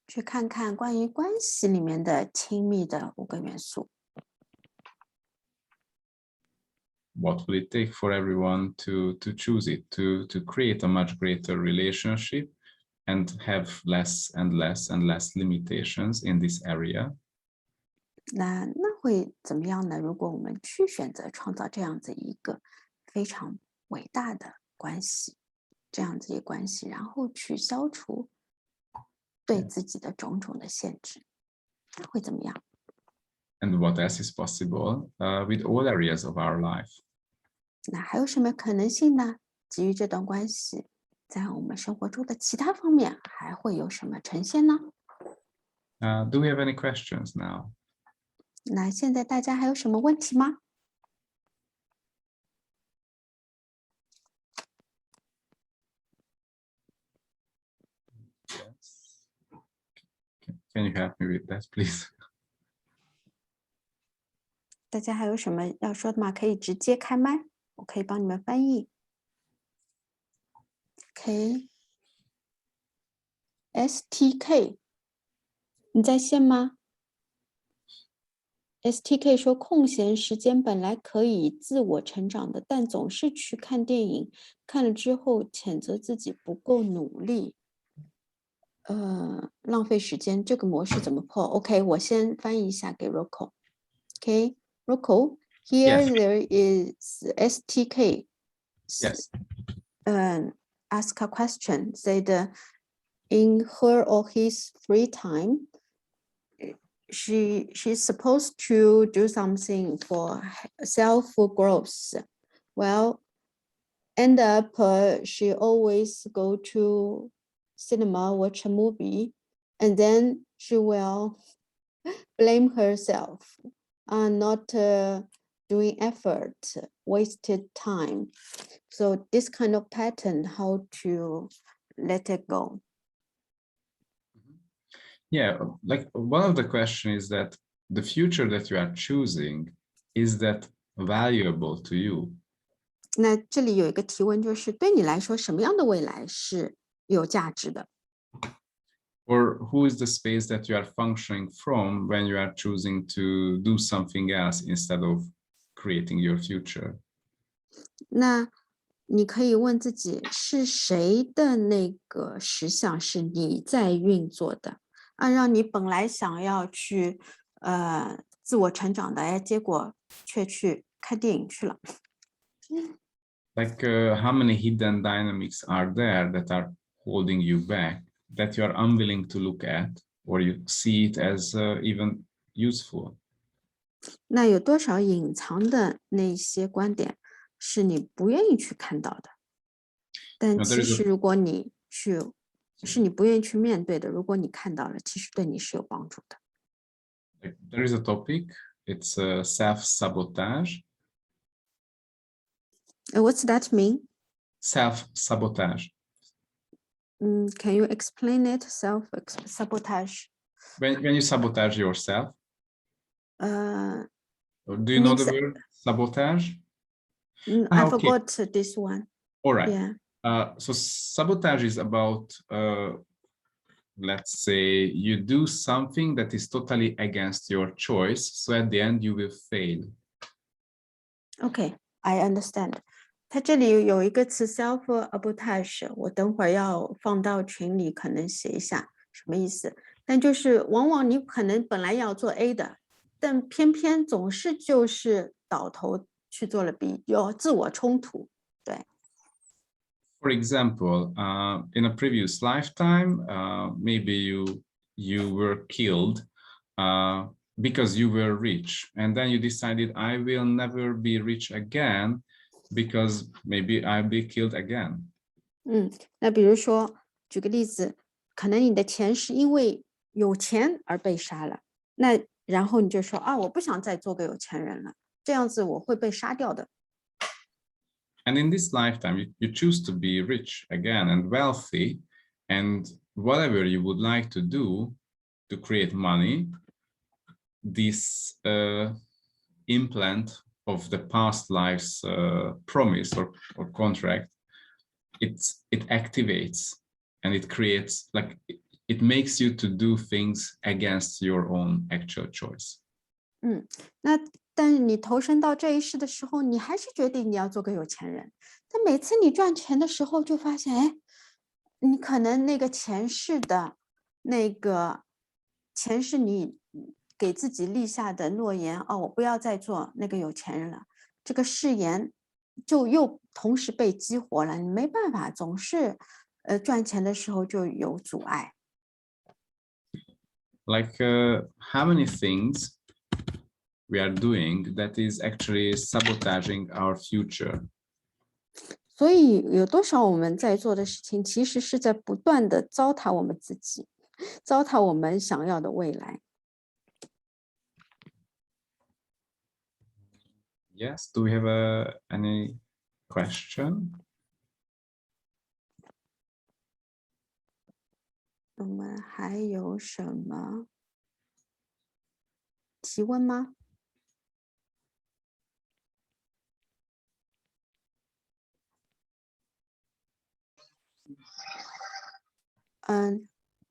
去看看关于关系里面的亲密的5个元素。What will it take for everyone to choose it, to create a much greater relationship and have less and less and less limitations in this area? 那会怎么样呢？如果我们去选择创造这样子一个非常伟大的关系，这样子一个关系，然后去消除对自己的种种的限制，那会怎么样？ And what else is possible with all areas of our life? 那还有什么可能性呢？基于这段关系，在我们生活中的其他方面还会有什么呈现呢？ Do we have any questions now? 那现在大家还有什么问题吗？ Yes. Can you help me with that, please? 大家还有什么要说的吗？可以直接开麦，我可以帮你们翻译。STK， 你在线吗？ STK 说，空闲时间本来可以自我成长的，但总是去看电影，看了之后谴责自己不够努力。浪费时间，这个模式怎么破 ？OK， 我先翻译一下给 Rocco。OK，Rocco，here Yes. there is STK. Yes. Ask a question. Said in her or his free time, she's supposed to do something for self growth. Well, end up she always go to cinema, watch a movie, and then she will blame herself on not doing effort, wasted time. So this kind of pattern, how to let it go? Yeah, like one of the questions is that the future that you are choosing, is that valuable to you? 那这里有一个提问，就是对你来说，什么样的未来是有价值的？ Or who is the space that you are functioning from when you are choosing to do something else instead of creating your future? 那你可以问自己，是谁的那个实相是你在运作的？按照你本来想要去自我成长的，哎，结果却去看电影去了。Like how many hidden dynamics are there that are holding you back, that you are unwilling to look at, or you see it as even useful? 那有多少隐藏的那些观点是你不愿意去看到的？但 Now, there 其 is 实 a 如果你去，是你不愿意去面对的。如果你看到了，其实对你是有帮助的。there is a topic, it's self-sabotage. What's that mean? Self-sabotage. Can you explain it? Self-sabotage. When you sabotage yourself, do you know Means the word sabotage? I Okay. forgot this one. All right. Yeah. So sabotage is about, let's say, you do something that is totally against your choice. So at the end, you will fail. Okay, I understand. 它这里有一个词 self-sabotage，我等会儿要放到群里，可能写一下什么意思。但就是往往你可能本来要做 A 的，但偏偏总是就是倒头去做了 B，有自我冲突。对。For example, in a previous lifetime, maybe you were killed because you were rich, and then you decided, I will never be rich again because maybe I'll be killed again. 那比如说举个例子，可能你的钱是因为有钱而被杀了，那然后你就说啊，我不想再做个有钱人了，这样子我会被杀掉的。And in this lifetime, you choose to be rich again and wealthy, and whatever you would like to do to create money, this implant of the past life's promise or contract, it activates and it creates, like, it makes you to do things against your own actual choice. 那但是你投身到这一世的时候，你还是决定你要做个有钱人。但每次你赚钱的时候，就发现，哎，你可能那个前世的那个前世你给自己立下的诺言，哦，我不要再做那个有钱人了，这个誓言就又同时被激活了。你没办法，总是赚钱的时候就有阻碍。Like how many things we are doing that is actually sabotaging our future. 所以有多少我们在做的事情，其实是在不断的糟蹋我们自己，糟蹋我们想要的未来。Yes, do we have any question? 我们还有什么提问吗？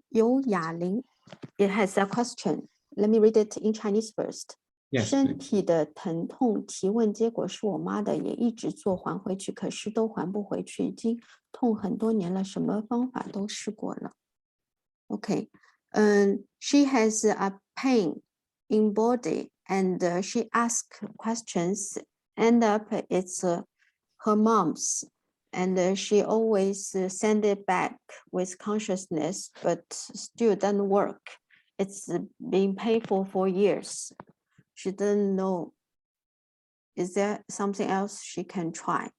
有哑铃 ，It has a question. Let me read it in Chinese first. Yes, 身体的疼痛提问结果是我妈的，也一直做还回去，可是都还不回去，已经痛很多年了，什么方法都试过了。Okay. She has a pain in body and she asks questions. End up it's her mom's, and she always send it back with consciousness, but still doesn't work. It's been painful for years. She doesn't know. Is there something else she can try?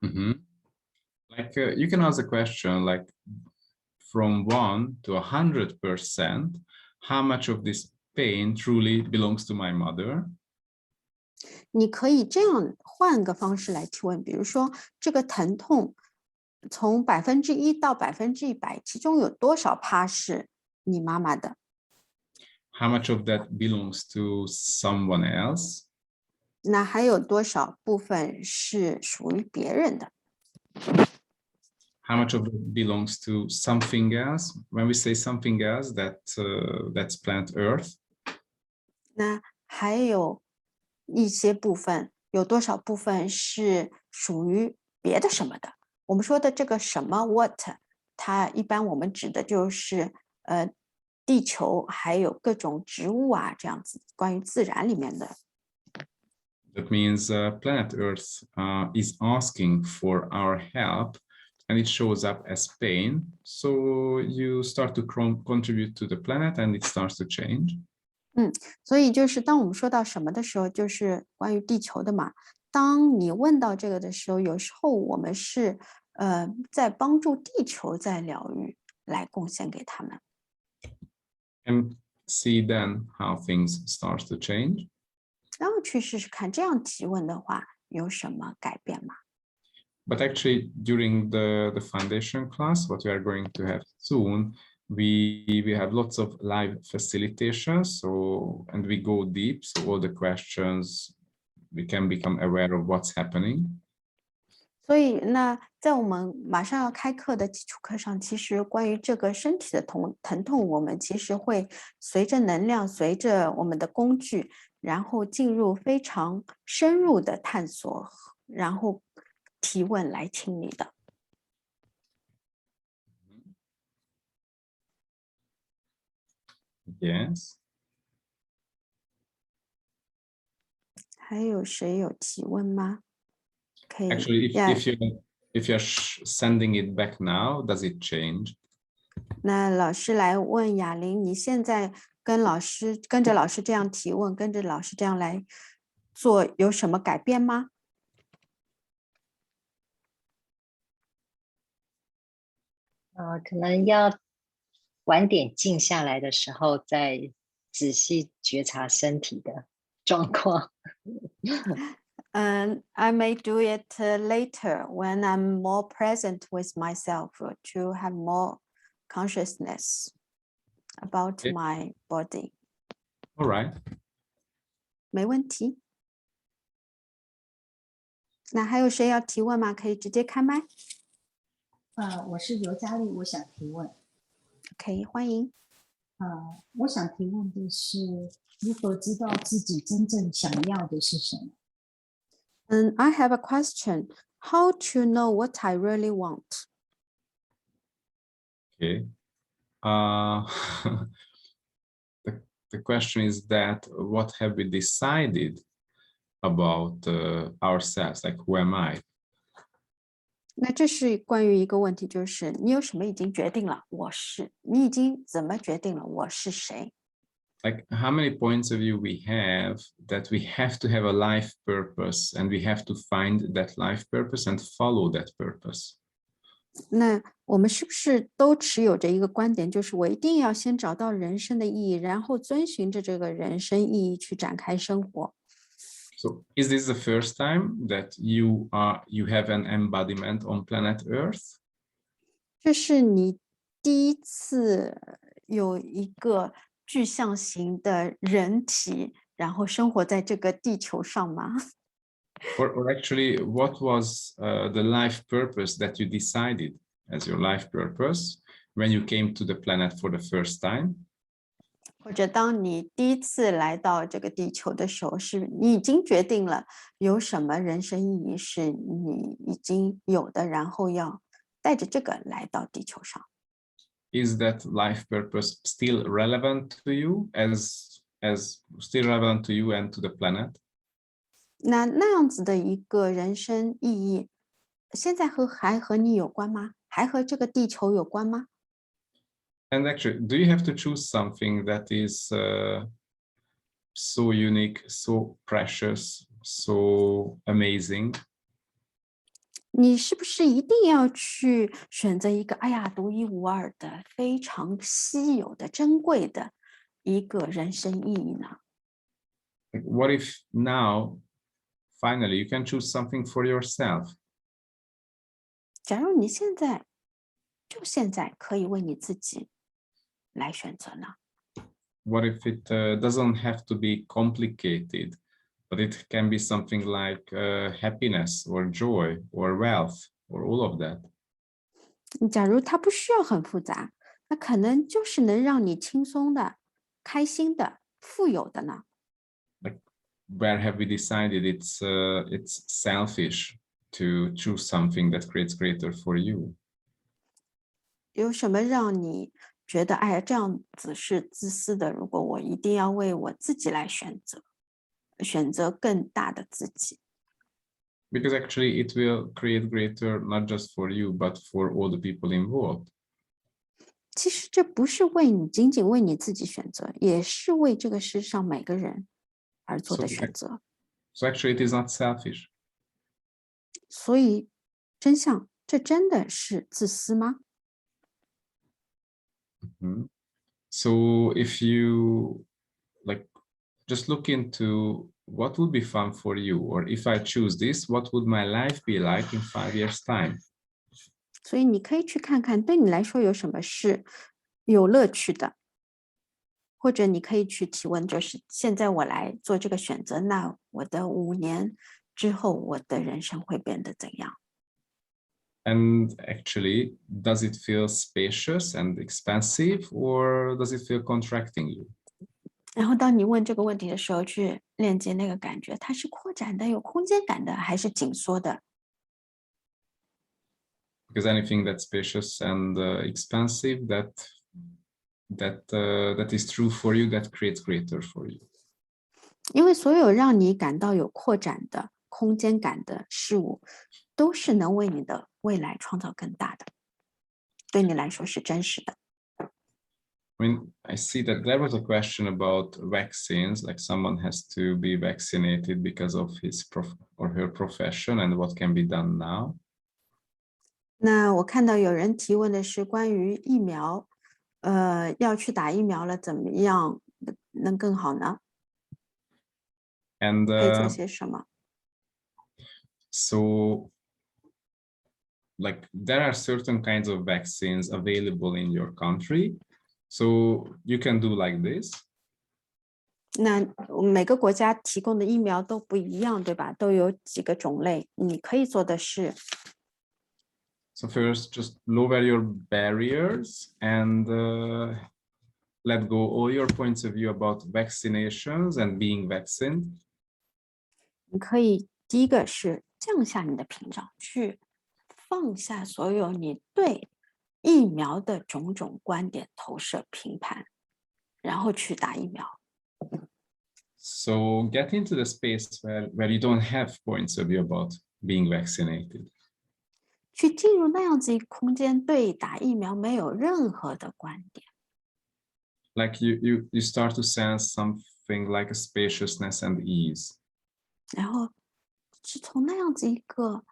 Like you can ask a question like from 1 to 100%, how much of this pain truly belongs to my mother? 你可以这样换个方式来提问，比如说这个疼痛从1%到100%，其中有多少趴是你妈妈的？ How much of that belongs to someone else? 那还有多少部分是属于别人的？ How much of it belongs to something else? When we say something else, that's planet Earth. 那还有一些部分，有多少部分是属于别的什么的？我们说的这个什么 what， 它一般我们指的就是地球还有各种植物啊，这样子关于自然里面的。That means planet Earth is asking for our help, and it shows up as pain. So you start to contribute to the planet, and it starts to change. 所以就是当我们说到什么的时候，就是关于地球的嘛。当你问到这个的时候，有时候我们是在帮助地球在疗愈，来贡献给他们。And see then how things start to change. 然后去试试看，这样提问的话有什么改变吗？ But actually, during the foundation class, what we are going to have soon, we have lots of live facilitation. So, and we go deep. So all the questions, we can become aware of what's happening. 所以那在我们马上要开课的基础课上，其实关于这个身体的疼痛，我们其实会随着能量，随着我们的工具，然后进入非常深入的探索，然后提问来清理的。Yes. 还有谁有提问吗？可以 Actually, Yeah. if you're sending it back now, does it change? 那老师来问雅玲，你现在跟着老师这样提问，跟着老师这样来做，有什么改变吗？可能要晚点静下来的时候，再仔细觉察身体的状况。I may do it later when I'm more present with myself to have more consciousness about Okay. my body. All right. 没问题。那还有谁要提问吗？可以直接开麦。我是尤佳丽，我想提问。OK， 欢迎。我想提问的是，如何知道自己真正想要的是什么？ I have a question. How to know what I really want? Okay. The question is that what have we decided about ourselves? Like, who am I? 那这是关于一个问题，就是你有什么已经决定了？你已经怎么决定了我是谁？ Like, how many points of view we have that we have to have a life purpose, and we have to find that life purpose and follow that purpose. 那我们是不是都持有着一个观点，就是我一定要先找到人生的意义，然后遵循着这个人生意义去展开生活？ So, is this the first time that you have an embodiment on planet Earth? 这是你第一次有一个具象型的人体，然后生活在这个地球上吗？ Or actually, what was the life purpose that you decided as your life purpose when you came to the planet for the first time? 或者当你第一次来到这个地球的时候，是你已经决定了有什么人生意义是你已经有的，然后要带着这个来到地球上。is that life purpose still relevant to you as still relevant to you and to the planet? 那样子的一个人生意义，现在还和你有关吗？还和这个地球有关吗？ And actually, do you have to choose something that is so unique, so precious, so amazing? 你是不是一定要去选择一个哎呀独一无二的、非常稀有的、珍贵的一个人生意义呢？ Like, what if now, finally, you can choose something for yourself? 假如你现在可以为你自己来选择呢？ What if it doesn't have to be complicated, but it can be something like happiness or joy or wealth or all of that? 假如它不需要很复杂，那可能就是能让你轻松的、开心的、富有的呢？ Like, where have we decided it's selfish to choose something that creates greater for you? 有什么让你觉得哎呀这样子是自私的？如果我一定要为我自己来选择，选择更大的自己。 Because actually it will create greater not just for you, but for all the people involved. 其实这不是仅仅为你自己选择，也是为这个世上每个人而做的选择。So actually it is not selfish. 所以真相，这真的是自私吗？ So if you like, just look into what would be fun for you, or if I choose this, what would my life be like in 5 years' time? 所以你可以去看看，对你来说有什么是有乐趣的，或者你可以去提问，就是现在我来做这个选择，那我的5年之后，我的人生会变得怎样？ And actually, does it feel spacious and expansive, or does it feel contracting you? 然后当你问这个问题的时候，去链接那个感觉，它是扩展的、有空间感的，还是紧缩的？ Because anything that's spacious and expansive, that is true for you, that creates greater for you. 因为所有让你感到有扩展的空间感的事物，都是能为你的未来创造更大的，对你来说是真实的。 I mean, I see that there was a question about vaccines, like someone has to be vaccinated because of his or her profession, and what can be done now. 那我看到有人提问的是关于疫苗，要去打疫苗了，怎么样能更好呢？ And 可以做些什么？ so, like, there are certain kinds of vaccines available in your country. So you can do like this. 那每个国家提供的疫苗都不一样，对吧？都有几个种类。你可以做的是， So first, just lower your barriers and let go all your points of view about vaccinations and being vaccinated. 你可以第一个是降下你的屏障，去放下所有你对疫苗的种种观点、投射、评判，然后去打疫苗。 So get into the space where you don't have points of view about being vaccinated. 去进入那样子一个空间，对打疫苗没有任何的观点。 Like you start to sense something like a spaciousness and ease. 然后是从那样子一个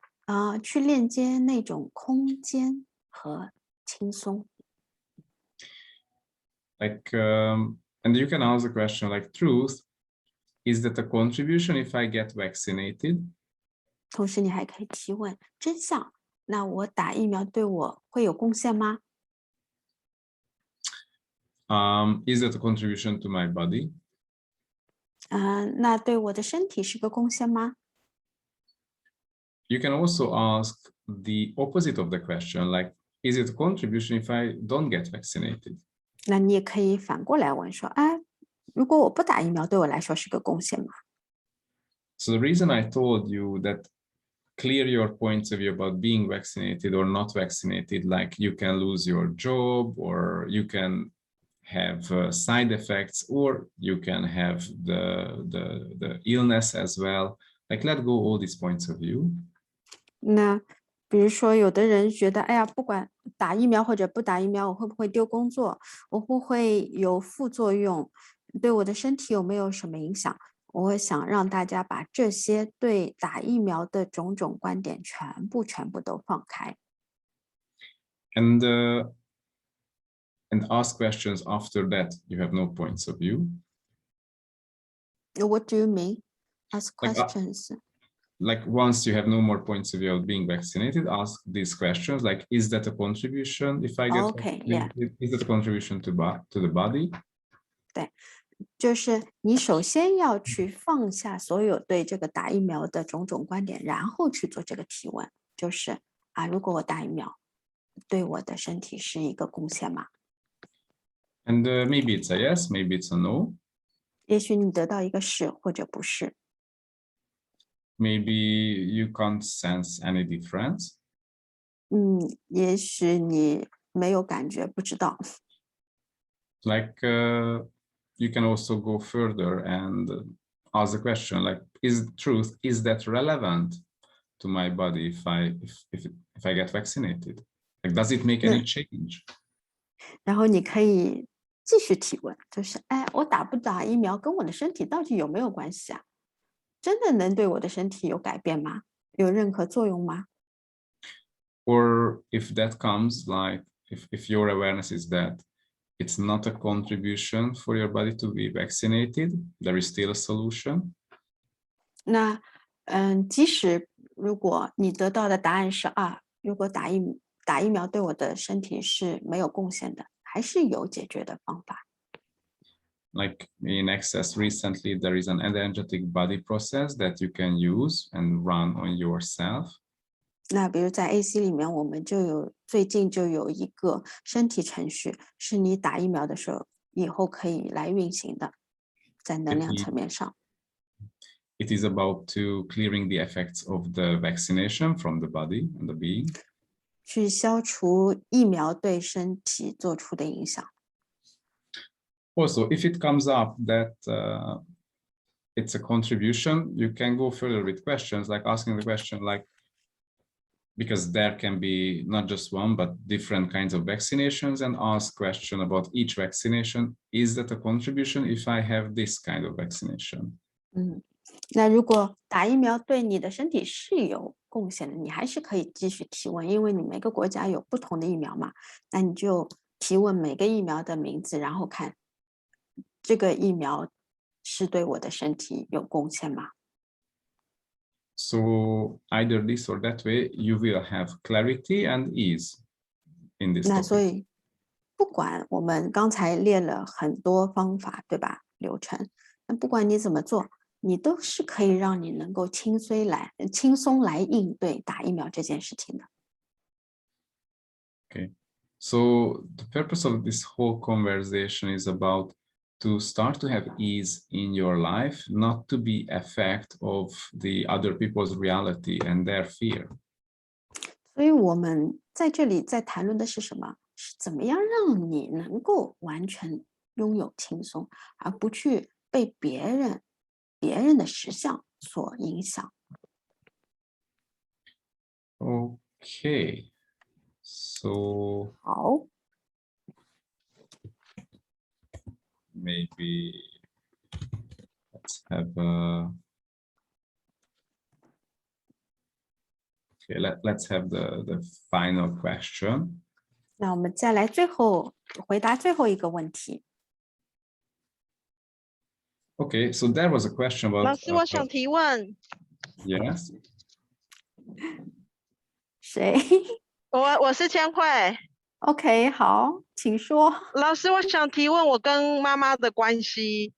去链接那种空间和轻松。 Like and you can ask the question like, truth, is that a contribution if I get vaccinated? 同时你还可以提问真相，那我打疫苗对我会有贡献吗？ Is that a contribution to my body? 那对我的身体是个贡献吗？ You can also ask the opposite of the question, like, is it a contribution if I don't get vaccinated? 那你也可以反过来问说，哎，如果我不打疫苗，对我来说是个贡献吗？ So the reason I told you that clear your points of view about being vaccinated or not vaccinated, like you can lose your job, or you can have side effects, or you can have the illness as well. Like, let go all these points of view. 那比如说，有的人觉得，哎呀，不管打疫苗或者不打疫苗，我会不会丢工作？我会不会有副作用？对我的身体有没有什么影响？我会想让大家把这些对打疫苗的种种观点全部都放开。And ask questions after that you have no points of view. What do you mean? Ask Like, questions. Like once you have no more points of view of being vaccinated, ask these questions like, is that a contribution if I get Okay, yeah. vaccinated? Is that a contribution to the body? 就是你首先要去放下所有对这个打疫苗的种种观点，然后去做这个提问，就是啊，如果我打疫苗，对我的身体是一个贡献吗？ And maybe it's a yes, maybe it's a no. 也许你得到一个是或者不是， Maybe you can't sense any difference. 也许你没有感觉，不知道。 Like you can also go further and ask the question like, is that relevant to my body if I get vaccinated? Like, does it make any change? 然后你可以继续提问，就是哎，我打不打疫苗跟我的身体到底有没有关系啊？真的能对我的身体有改变吗？有任何作用吗？ Or if that comes, like if your awareness is that it's not a contribution for your body to be vaccinated, there is still a solution. 那即使如果你得到的答案是啊，如果打疫苗对我的身体是没有贡献的，还是有解决的方法。 Like in Access recently, there is an energetic body process that you can use and run on yourself. 那比如在 AC 里面，我们最近就有一个身体程序，是你打疫苗的时候以后可以来运行的，在能量层面上。 It is about to clearing the effects of the vaccination from the body and the being. 去消除疫苗对身体做出的影响。 Also, if it comes up that it's a contribution, you can go further with questions, like asking the question like, because there can be not just one, but different kinds of vaccinations, and ask question about each vaccination. Is that a contribution if I have this kind of vaccination? 那如果打疫苗对你的身体是有贡献的，你还是可以继续提问，因为你每个国家有不同的疫苗嘛，那你就提问每个疫苗的名字，然后看这个疫苗是对我的身体有贡献吗？ So either this or that way, you will have clarity and ease in this 那所 topic. 以不管我们刚才列了很多方法，对吧？流程，那不管你怎么做，你都是可以让你能够轻松来应对打疫苗这件事情的。 Okay, so the purpose of this whole conversation is about to start to have ease in your life, not to be effect of the other people's reality and their fear. 所以我们在这里在谈论的是什么？是怎么样让你能够完全拥有轻松，而不去被别人的实相所影响。 Okay, so 好， maybe let's have a okay, let's have the final question. 那我们再来回答最后一个问题。 Okay, so there was a question about 老师，我想提问， yes. 谁 我是千惠。 ？OK， 好，请说。老师，我想提问我跟妈妈的关系。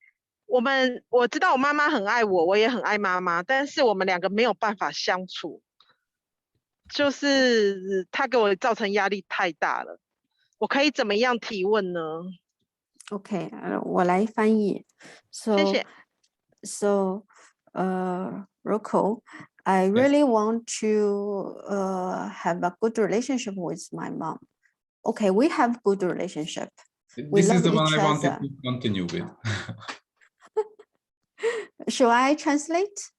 我知道我妈妈很爱我，我也很爱妈妈，但是我们两个没有办法相处，就是她给我造成压力太大了。我可以怎么样提问呢？ OK， 我来翻译。谢谢。 So, Rocco, I really want to have a good relationship with my mom. Okay, we have good relationship. We This is love the one each I wanted other. to continue with. Shall I translate?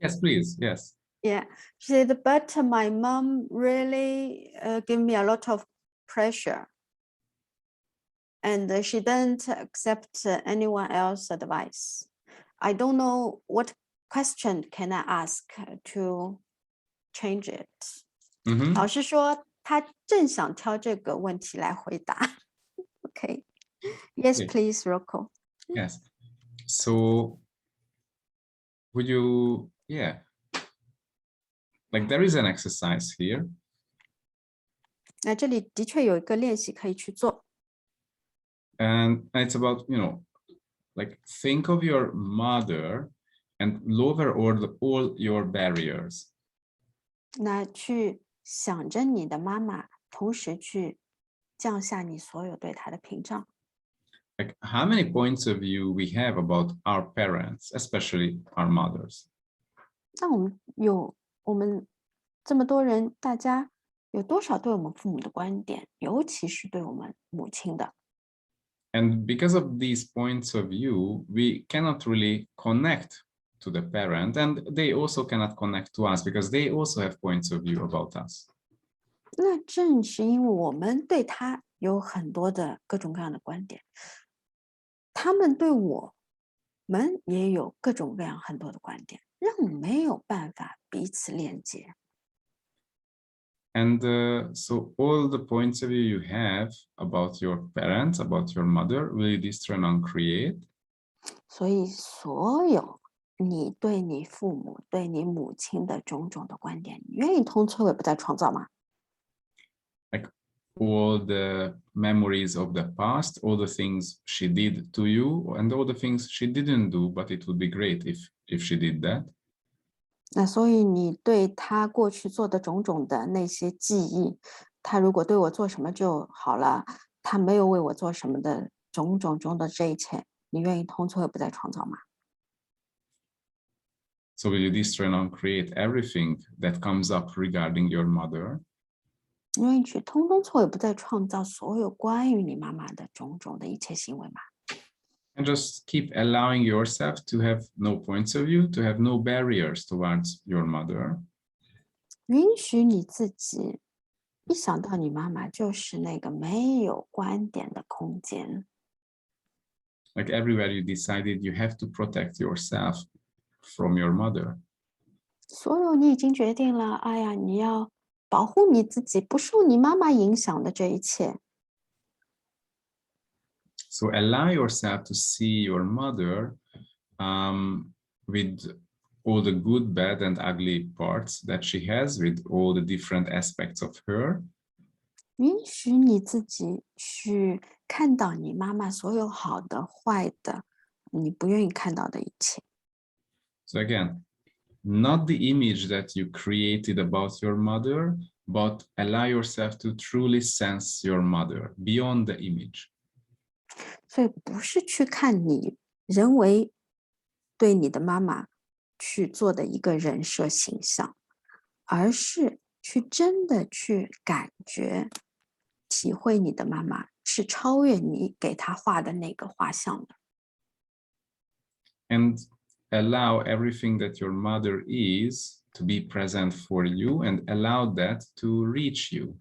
Yes, please. Yes. Yeah, she said, but my mom really gave me a lot of pressure. And she didn't accept anyone else's advice. I don't know what question can I ask to change it. 老师说他正想挑这个问题来回答。Okay. Yes, please, Rocco. Yes. So would you, like there is an exercise here. 那这里的确有一个练习可以去做。And it's about, like think of your mother and lower all your barriers. 那去想着你的妈妈，同时去降下你所有对她的屏障。Like how many points of view we have about our parents, especially our mothers? 那我们这么多人，大家有多少对我们父母的观点，尤其是对我们母亲的？ And because of these points of view, we cannot really connect to the parent, and they also cannot connect to us because they also have points of view about us. 那正是因为我们对他有很多的各种各样的观点，他们对我们也有各种各样很多的观点，让我们没有办法彼此链接。 And so all the points of view you have about your parents, about your mother, will you destroy and create? 所以所有你对你父母、对你母亲的种种的观点，你愿意通摧毁，不再创造吗？ Like all the memories of the past, all the things she did to you, and all the things she didn't do, but it would be great if she did that. 那所以你对他过去做的种种的那些记忆，他如果对我做什么就好了，他没有为我做什么的种种中的这一切，你愿意通摧毁，不再创造吗？ So will you destroy and create everything that comes up regarding your mother? 你愿意去通通摧毁，不再创造所有关于你妈妈的种种的一切行为吗？ And just keep allowing yourself to have no points of view, to have no barriers towards your mother. 允许你自己一想到你妈妈就是那个没有观点的空间。 Like everywhere you decided you have to protect yourself from your mother. 所有你已经决定了，哎呀，你要保护你自己，不受你妈妈影响的这一切。 So allow yourself to see your mother with all the good, bad, and ugly parts that she has, with all the different aspects of her. 允许你自己去看到你妈妈所有好的、坏的，你不愿意看到的一切。 So again, not the image that you created about your mother, but allow yourself to truly sense your mother beyond the image. 所以不是去看你人为对你的妈妈去做的一个人设形象，而是去真的去感觉、体会你的妈妈是超越你给她画的那个画像的。 And allow everything that your mother is to be present for you, and allow that to reach you.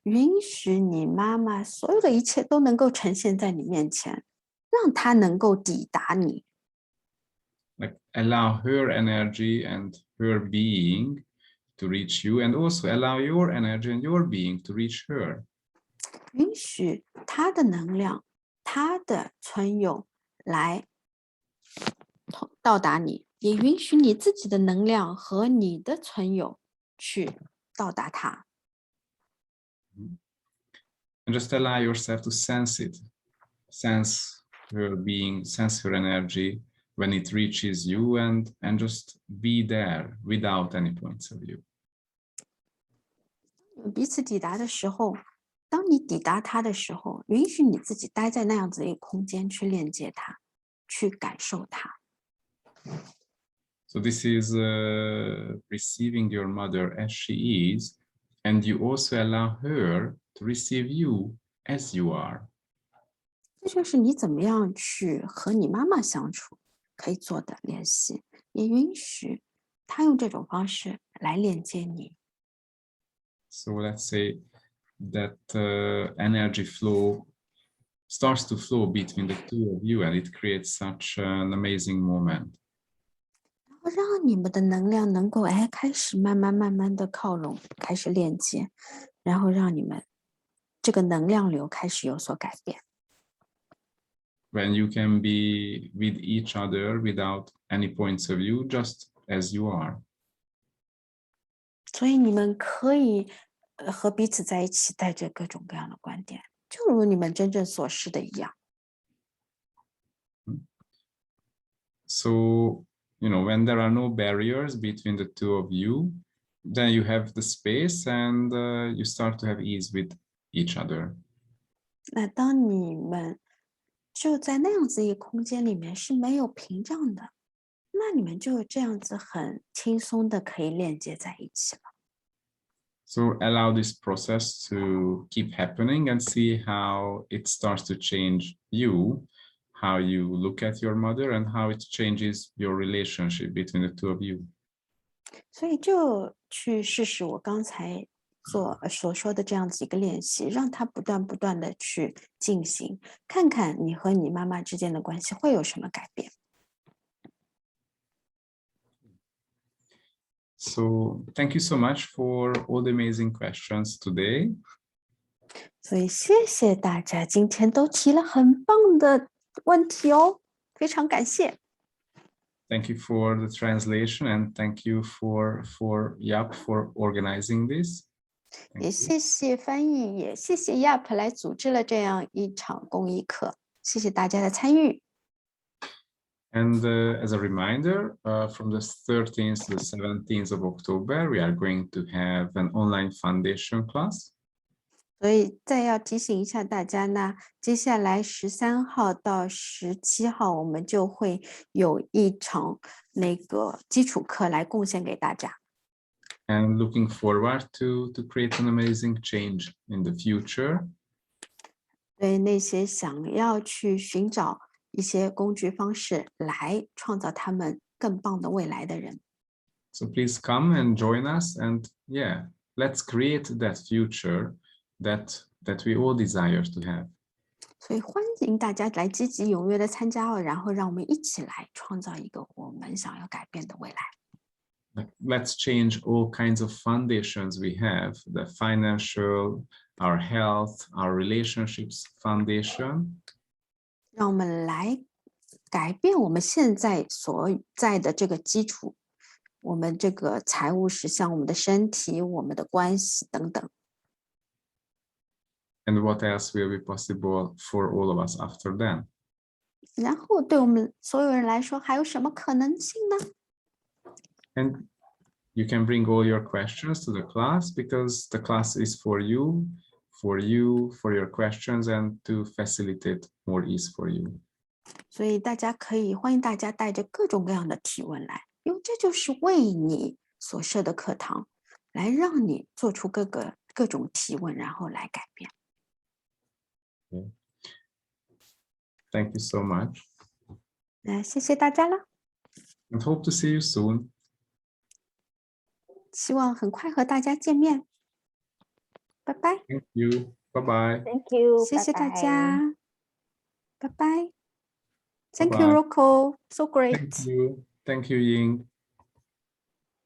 允许你妈妈所有的一切都能够呈现在你面前，让她能够抵达你。 Like allow her energy and her being to reach you, and also allow your energy and your being to reach her. 允许她的能量、她的存有来到达你，也允许你自己的能量和你的存有去到达她。 And just allow yourself to sense it, sense her being, sense her energy when it reaches you, and just be there without any points of view. 彼此抵达的时候，当你抵达它的时候，允许你自己待在那样子的一个空间去链接它，去感受它。So this is receiving your mother as she is, and you also allow her to receive you as you are. 这就是你怎么样去和你妈妈相处可以做的练习，也允许她用这种方式来链接你。So let's say that energy flow starts to flow between the two of you, and it creates such an amazing moment. 然后让你们的能量能够开始慢慢的靠拢，开始链接，然后让你们这个能量流开始有所改变。When you can be with each other without any points of view, just as you are. 所以你们可以和彼此在一起，带着各种各样的观点，就如你们真正所示的一样。So, when there are no barriers between the two of you, then you have the space and you start to have ease with each other. 那当你们就在那样子一个空间里面是没有屏障的，那你们就这样子很轻松的可以链接在一起了。So allow this process to keep happening and see how it starts to change you, how you look at your mother, and how it changes your relationship between the two of you. 所以就去试试我刚才所说的这样子一个练习，让它不断的去进行，看看你和你妈妈之间的关系会有什么改变。So thank you so much for all the amazing questions today. 所以谢谢大家今天都提了很棒的问题哦，非常感谢。Thank you for the translation and thank you for Yap for organizing this. 也谢谢翻译，也谢谢 Yap 来组织了这样一场公益课，谢谢大家的参与。And as a reminder, from the 13th to the 17th of October, we are going to have an online foundation class. 所以再要提醒一下大家呢，接下来13号到17号，我们就会有一场那个基础课来贡献给大家。And looking forward to create an amazing change in the future. 对那些想要去寻找一些工具方式来创造他们更棒的未来的人。So please come and join us, and yeah, let's create that future that we all desire to have. 所以欢迎大家来积极踊跃的参加哦，然后让我们一起来创造一个我们想要改变的未来。Let's change all kinds of foundations we have, the financial, our health, our relationships foundation. 让我们来改变我们现在所在的这个基础，我们这个财务实相、我们的身体、我们的关系等等。And what else will be possible for all of us after that? 然后对我们所有人来说，还有什么可能性呢？ And you can bring all your questions to the class because the class is for you, for your questions, and to facilitate more ease for you. 所以欢迎大家带着各种各样的提问来，因为这就是为你所设的课堂，来让你做出各种提问，然后来改变。Okay. Thank you so much. 那谢谢大家了， And hope to see you soon. 希望很快和大家见面。拜拜， Thank you. Bye-bye. Thank you，谢谢大拜拜家，拜拜。Thank you, Bye-bye. Rocco. So great. Thank you. Thank you, Ying.